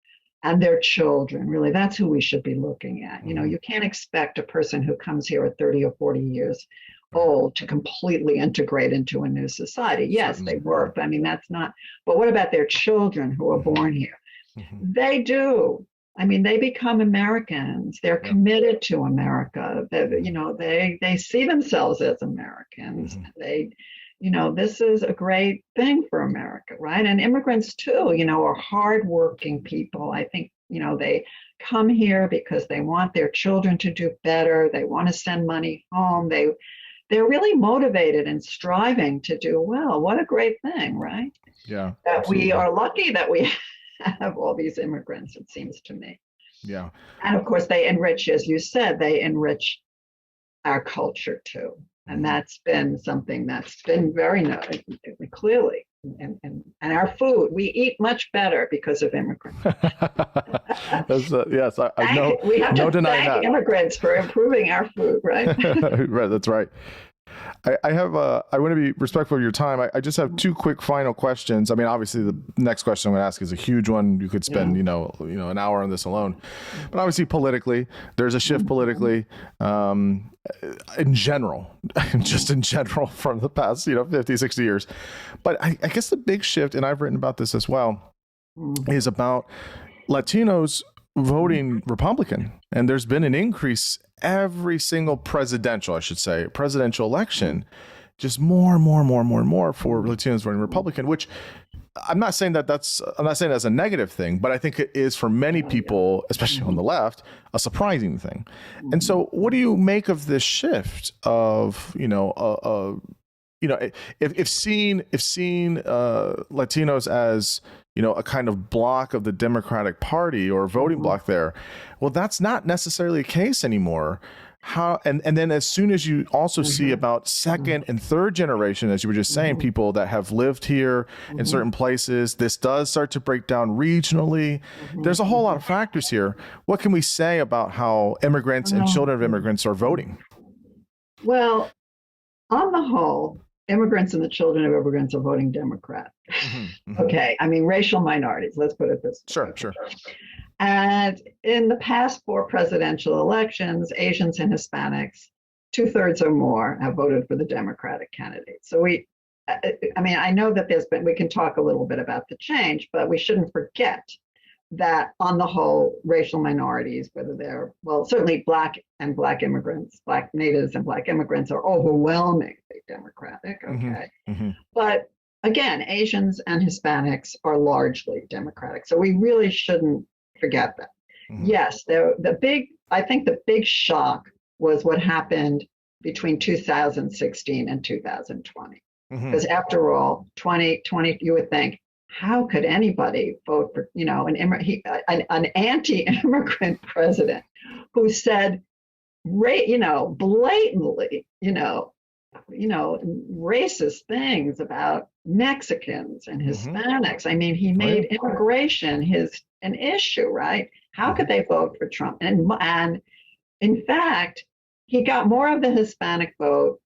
and their children, really, that's who we should be looking at. You can't expect a person who comes here at 30 or 40 years old to completely integrate into a new society. Yes, they work. I mean, that's not, but what about their children who are born here? They do. I mean, they become Americans. They're committed to America. They see themselves as Americans. This is a great thing for America, right? And immigrants too, are hardworking people. I think, they come here because they want their children to do better. They want to send money home. They're really motivated and striving to do well. What a great thing, right? Yeah. That absolutely. we are lucky that we have all these immigrants, it seems to me. Yeah. And of course, they enrich, as you said, they enrich our culture too. And that's been something that's been very clearly. And our food, we eat much better because of immigrants. Yes, I know. We have no to denying thank that. immigrants for improving our food, right? Right, that's right. I want to be respectful of your time. I just have two quick final questions. I mean, obviously the next question I'm going to ask is a huge one. You could spend, an hour on this alone, but obviously politically, there's a shift politically, in general, just in general from the past, 50, 60 years. But I guess the big shift, and I've written about this as well, is about Latinos voting Republican, and there's been an increase every single presidential election, just more and more and more and more and more for Latinos voting Republican, which I'm not saying that's a negative thing, but I think it is for many people, especially on the left, a surprising thing. And so what do you make of this shift of, if seeing Latinos as, a kind of block of the Democratic Party or a voting block there, well, that's not necessarily the case anymore. How and then as soon as you also see about second and third generation, as you were just saying, people that have lived here in certain places, this does start to break down regionally. There's a whole lot of factors here. What can we say about how immigrants and children of immigrants are voting? Well, on the whole, immigrants and the children of immigrants are voting Democrat. Okay, I mean, racial minorities, let's put it this way. Sure. And in the past 4 presidential elections, Asians and Hispanics, 2/3 or more, have voted for the Democratic candidate. So I know that we can talk a little bit about the change, but we shouldn't forget that on the whole, racial minorities, whether they're, certainly Black immigrants, Black natives and Black immigrants are overwhelmingly Democratic, okay? But again, Asians and Hispanics are largely Democratic. So we really shouldn't forget that. Yes, I think the big shock was what happened between 2016 and 2020. Because after all, 2020, you would think, how could anybody vote for, an anti-immigrant president who said, blatantly, racist things about Mexicans and Hispanics. I mean, he made immigration an issue, right? How could they vote for Trump? And in fact, he got more of the Hispanic vote,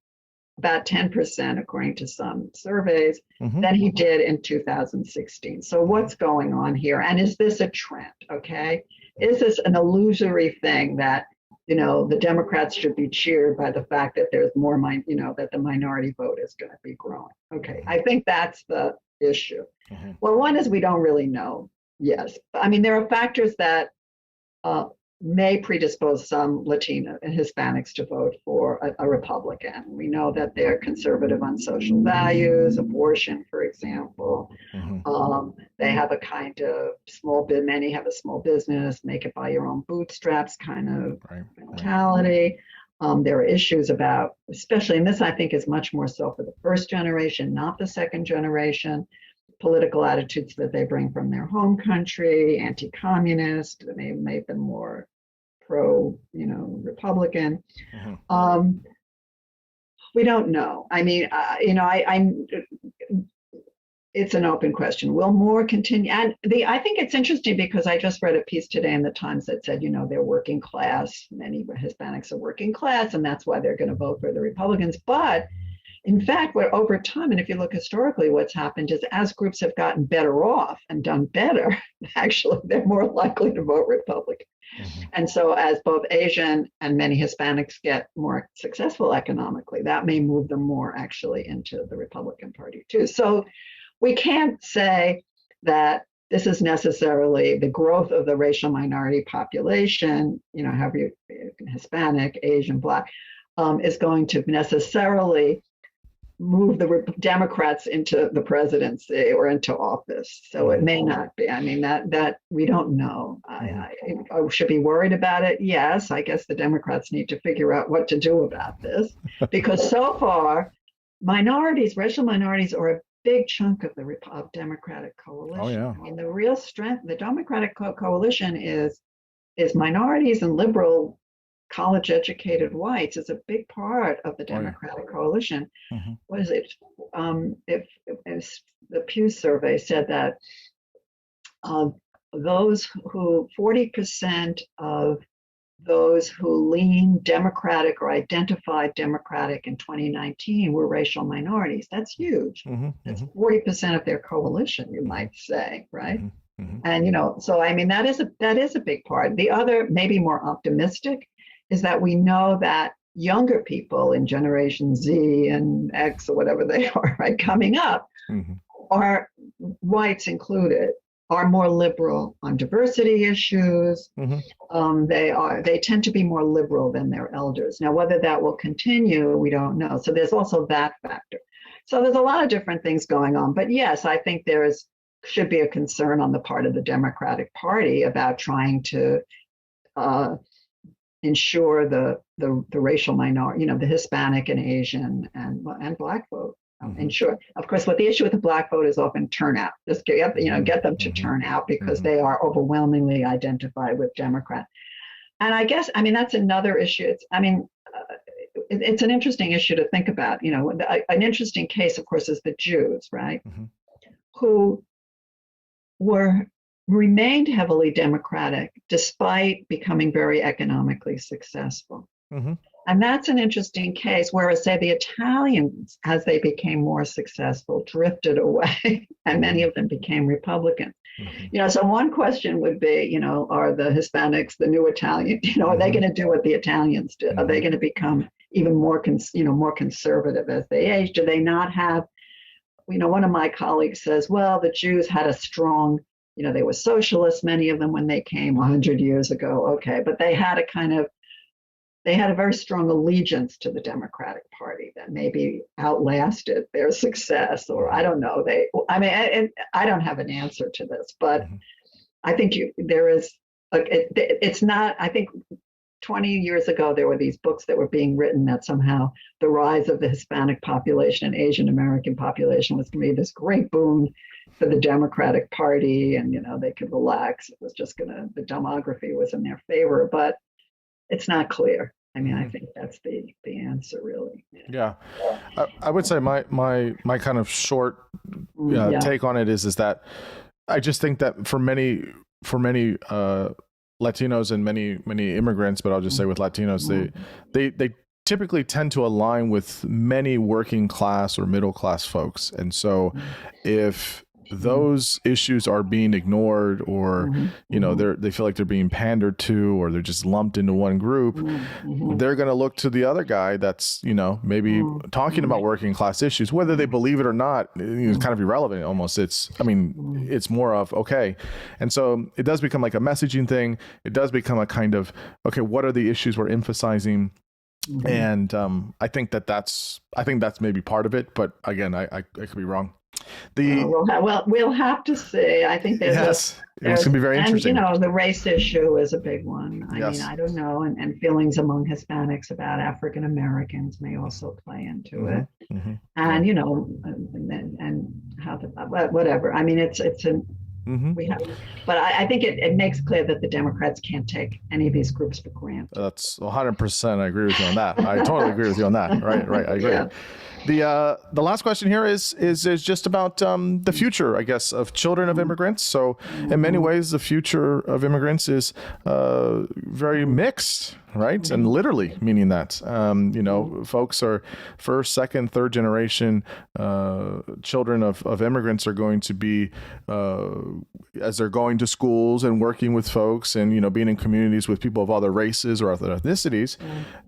about 10%, according to some surveys, than he did in 2016. So what's going on here? And is this a trend? Okay. Is this an illusory thing that, the Democrats should be cheered by the fact that there's more, that the minority vote is going to be growing? Okay. I think that's the issue. Well, one is we don't really know. Yes. I mean, there are factors that may predispose some Latino and Hispanics to vote for a Republican. We know that they're conservative on social values, abortion, for example. They have a kind of many have a small business, make it by your own bootstraps kind of mentality. There are issues about, especially, and this I think is much more so for the first generation, not the second generation, political attitudes that they bring from their home country, anti-communist, they made them more pro-Republican. We don't know. I mean, it's an open question. Will more continue? And I think it's interesting because I just read a piece today in the Times that said, they're working class. Many Hispanics are working class, and that's why they're going to vote for the Republicans. But in fact, over time, and if you look historically, what's happened is as groups have gotten better off and done better, actually, they're more likely to vote Republican. And so as both Asian and many Hispanics get more successful economically, that may move them more actually into the Republican Party too. So we can't say that this is necessarily the growth of the racial minority population, however Hispanic, Asian, Black, is going to necessarily move the Democrats into the presidency or into office. So it may not be. I mean, that we don't know. I should be worried about it. Yes, I guess the Democrats need to figure out what to do about this, because so far, racial minorities are a big chunk of the Democratic coalition. Oh, yeah. I mean, the real strength, the Democratic coalition is minorities and liberal college-educated whites is a big part of the Democratic coalition. What is it? If the Pew survey said that 40% of those who lean Democratic or identified Democratic in 2019 were racial minorities. That's huge. That's 40% of their coalition, you might say, right? And so I mean that is a big part. The other, maybe more optimistic, is that we know that younger people in Generation Z and X or whatever they are, right, coming up, are whites included, are more liberal on diversity issues. They tend to be more liberal than their elders. Now, whether that will continue, we don't know. So there's also that factor. So there's a lot of different things going on. But yes, I think should be a concern on the part of the Democratic Party about trying to ensure the racial minority, the Hispanic and Asian and Black vote. Ensure, of course, what the issue with the Black vote is often turnout. Just get them to turn out because they are overwhelmingly identified with Democrat. And I guess, that's another issue. It's an interesting issue to think about. An interesting case, of course, is the Jews, right? Who remained heavily Democratic despite becoming very economically successful. And that's an interesting case, whereas, say, the Italians, as they became more successful, drifted away, and many of them became Republicans. So one question would be, are the Hispanics the new Italian? Are they going to do what the Italians did? Are they going to become even more, more conservative as they age? Do they not have, one of my colleagues says, well, the Jews had a strong, they were socialists, many of them, when they came 100 years ago. Okay, but they had a very strong allegiance to the Democratic Party that maybe outlasted their success, or I don't know. I don't have an answer to this, but I think it's not, I think 20 years ago, there were these books that were being written that somehow the rise of the Hispanic population and Asian American population was going to be this great boon for the Democratic Party, and, they could relax. It was just the demography was in their favor, but it's not clear. I think that's the answer, really. Yeah. I would say my kind of short take on it is that I just think that for many Latinos and many immigrants, but I'll just say with Latinos, they typically tend to align with many working class or middle class folks. And so if those issues are being ignored, or they feel like they're being pandered to, or they're just lumped into one group, they're going to look to the other guy that's maybe talking about working class issues, whether they believe it or not. It's kind of irrelevant almost. It's more of okay. And so it does become like a messaging thing. It does become a kind of okay, what are the issues we're emphasizing? And I think that's maybe part of it, but again, I could be wrong. We'll have to see. I think it's going to be very interesting. And, the race issue is a big one. I don't know. And feelings among Hispanics about African Americans may also play into it. And, and how whatever. But I think it makes clear that the Democrats can't take any of these groups for granted. That's 100%. I agree with you on that. I totally agree with you on that. Right. I agree. Yeah. The last question here is just about the future, I guess, of children of immigrants. So in many ways, the future of immigrants is very mixed, right? And literally meaning that, folks are first, second, third generation children of immigrants are going to be, as they're going to schools and working with folks and, being in communities with people of other races or other ethnicities,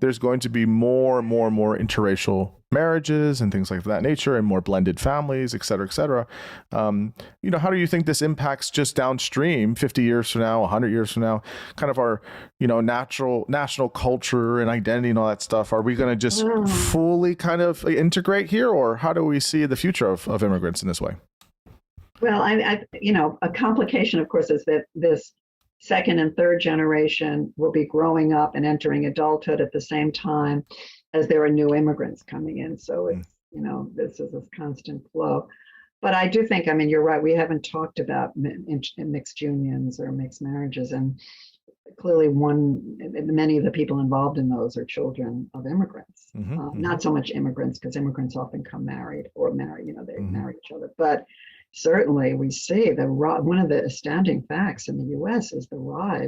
there's going to be more and more and more interracial marriages and things like that nature, and more blended families, et cetera, et cetera. How do you think this impacts just downstream 50 years from now, 100 years from now, kind of our, national culture and identity and all that stuff? Are we going to just fully kind of integrate here, or how do we see the future of immigrants in this way? Well, a complication, of course, is that this second and third generation will be growing up and entering adulthood at the same time as there are new immigrants coming in. So it's, this is a constant flow. But I do think, you're right, we haven't talked about mixed unions or mixed marriages. And clearly many of the people involved in those are children of immigrants. Not so much immigrants, because immigrants often come married, they marry each other. But certainly we see one of the astounding facts in the US is the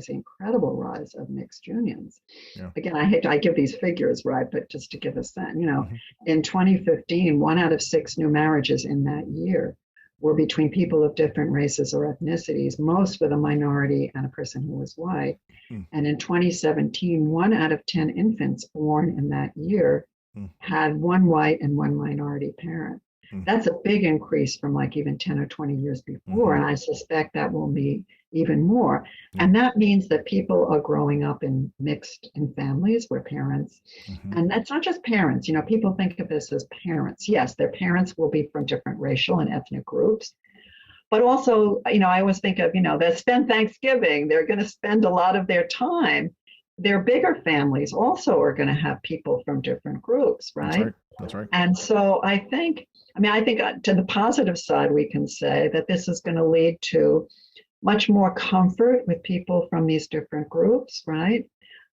incredible rise of mixed unions. Yeah. Again, I give these figures, right, but just to give us that, in 2015, 1 out of 6 new marriages in that year were between people of different races or ethnicities, most with a minority and a person who was white. And in 2017, 1 out of 10 infants born in that year had one white and one minority parent. That's a big increase from like even 10 or 20 years before. And I suspect that will be even more. And that means that people are growing up in families where parents, and that's not just parents, people think of this as parents. Yes, their parents will be from different racial and ethnic groups. But also, I always think of, they spend Thanksgiving, they're going to spend a lot of their time. Their bigger families also are going to have people from different groups, right? That's right. And so I think to the positive side, we can say that this is going to lead to much more comfort with people from these different groups, right?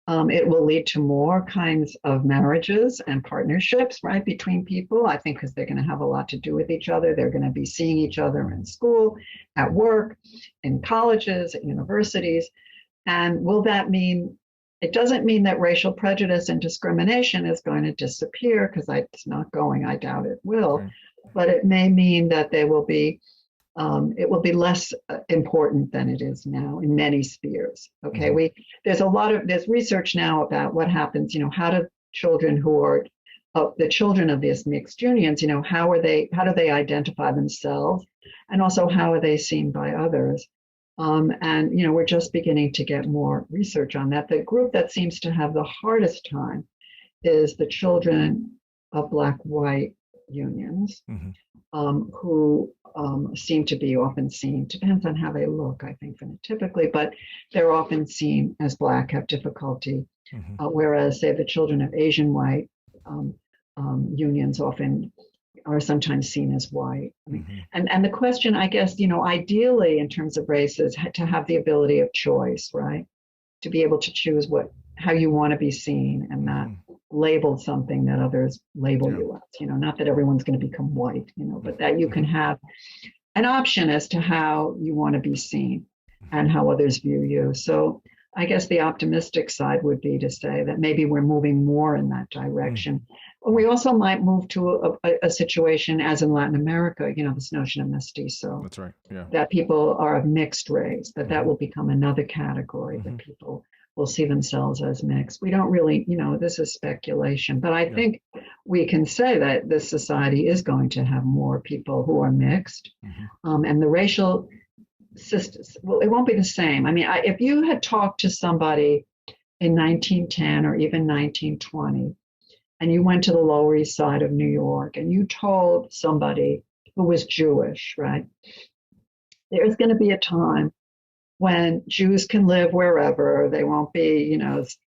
It will lead to more kinds of marriages and partnerships, right, between people, I think, because they're going to have a lot to do with each other. They're going to be seeing each other in school, at work, in colleges, at universities. And will that mean, it doesn't mean that racial prejudice and discrimination is going to disappear, because it's not going, I doubt it will, but it may mean that it will be less important than it is now in many spheres. Okay, there's research now about what happens. How do children who are the children of these mixed unions, how do they identify themselves, and also how are they seen by others? And we're just beginning to get more research on that. The group that seems to have the hardest time is the children of Black-white unions, who seem to be often seen, depends on how they look, I think, phenotypically, but they're often seen as Black, have difficulty, whereas, say, the children of Asian white unions often are sometimes seen as white. And the question, I guess, ideally in terms of race is to have the ability of choice, right? To be able to choose how you want to be seen and not label something that others label you as, not that everyone's going to become white, but that you can have an option as to how you want to be seen and how others view you. So I guess the optimistic side would be to say that maybe we're moving more in that direction. We also might move to a situation as in Latin America, this notion of mestizo. That's right. Yeah. That people are of mixed race, that will become another category, that people will see themselves as mixed. We don't really, this is speculation, but I think we can say that this society is going to have more people who are mixed. And the racial systems, well, it won't be the same. I mean, if you had talked to somebody in 1910 or even 1920, and you went to the Lower East Side of New York and you told somebody who was Jewish, right? There's going to be a time when Jews can live wherever. They won't be,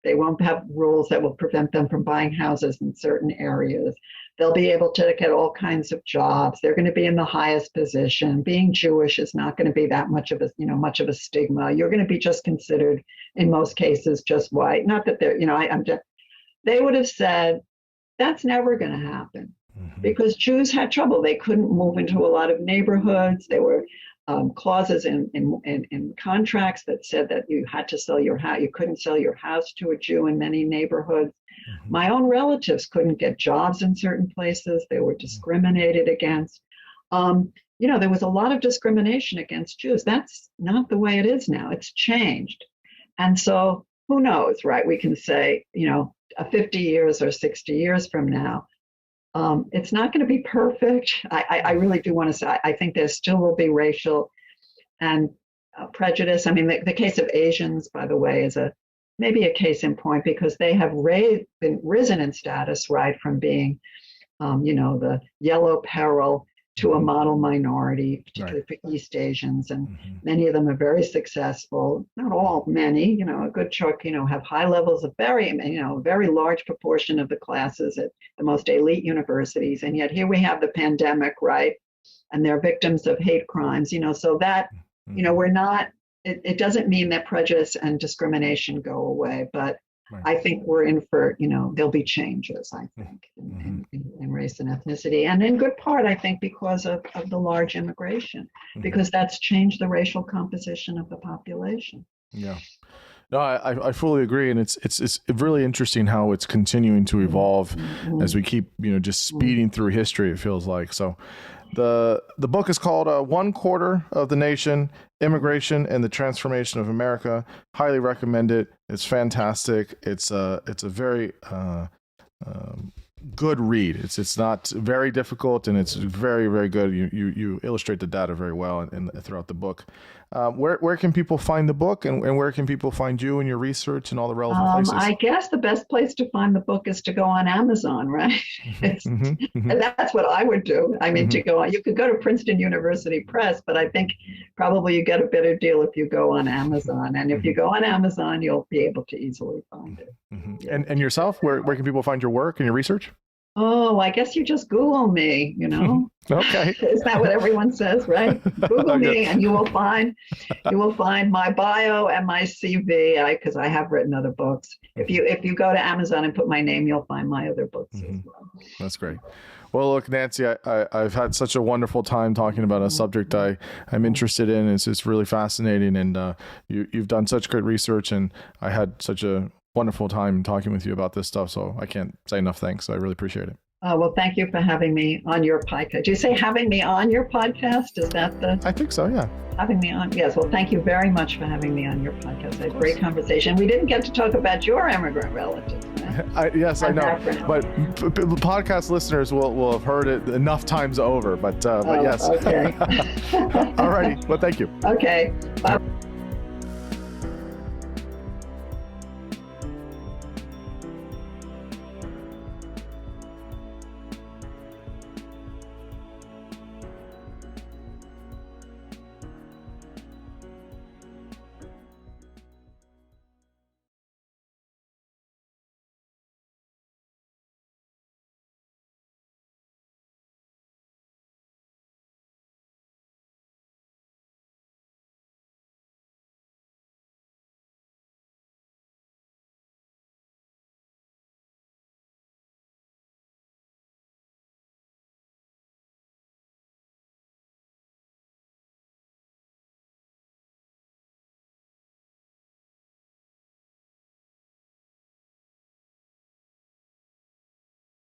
they won't have rules that will prevent them from buying houses in certain areas. They'll be able to get all kinds of jobs. They're going to be in the highest position. Being Jewish is not going to be that much of a stigma. You're going to be just considered, in most cases, just white. Not that they're, they would have said, that's never going to happen, because Jews had trouble. They couldn't move into a lot of neighborhoods. There were clauses in contracts that said that you had to sell your house. You couldn't sell your house to a Jew in many neighborhoods. My own relatives couldn't get jobs in certain places. They were discriminated against. There was a lot of discrimination against Jews. That's not the way it is now. It's changed. And so who knows, right? We can say, 50 years or 60 years from now, it's not going to be perfect. I really do want to say, I think there still will be racial and prejudice. I mean, the case of Asians, by the way, is maybe a case in point, because they have been risen in status, right, from being, the yellow peril to a model minority, particularly for East Asians. And many of them are very successful. Not all, many, a good chunk, have high levels of very large proportion of the classes at the most elite universities. And yet here we have the pandemic, right? And they're victims of hate crimes, so that, we're not, it doesn't mean that prejudice and discrimination go away, but I think we're in for, there'll be changes, I think, in race and ethnicity. And in good part, I think, because of the large immigration, because that's changed the racial composition of the population. Yeah. No, I fully agree. And it's really interesting how it's continuing to evolve as we keep, just speeding through history, it feels like. So the book is called One Quarter of the Nation, Immigration and the Transformation of America. Highly recommend it. It's fantastic. It's a very good read. It's not very difficult, and it's very, very good. You illustrate the data very well and throughout the book. Where can people find the book, and where can people find you and your research and all the relevant places? I guess the best place to find the book is to go on Amazon, right? And that's what I would do. I mean, to go on, you could go to Princeton University Press, but I think probably you get a better deal if you go on Amazon. And if you go on Amazon, you'll be able to easily find it. Yeah. And yourself, where can people find your work and your research? Oh, I guess you just Google me, Okay. Is that what everyone says, right? Google me and you will find my bio and my CV, because I have written other books. If you go to Amazon and put my name, you'll find my other books as well. That's great. Well, look, Nancy, I've had such a wonderful time talking about a subject I'm interested in. It's just really fascinating, and you've done such great research, and I had such a wonderful time talking with you about this stuff. So I can't say enough thanks. I really appreciate it. Well, thank you for having me on your podcast. Do you say having me on your podcast? Is that the? I think so, yeah. Having me on. Yes. Well, thank you very much for having me on your podcast. I had a great conversation. We didn't get to talk about your immigrant relatives. Right? Yes, I know. But podcast listeners will have heard it enough times over. But yes. Okay. All righty. Well, thank you. Okay. Bye.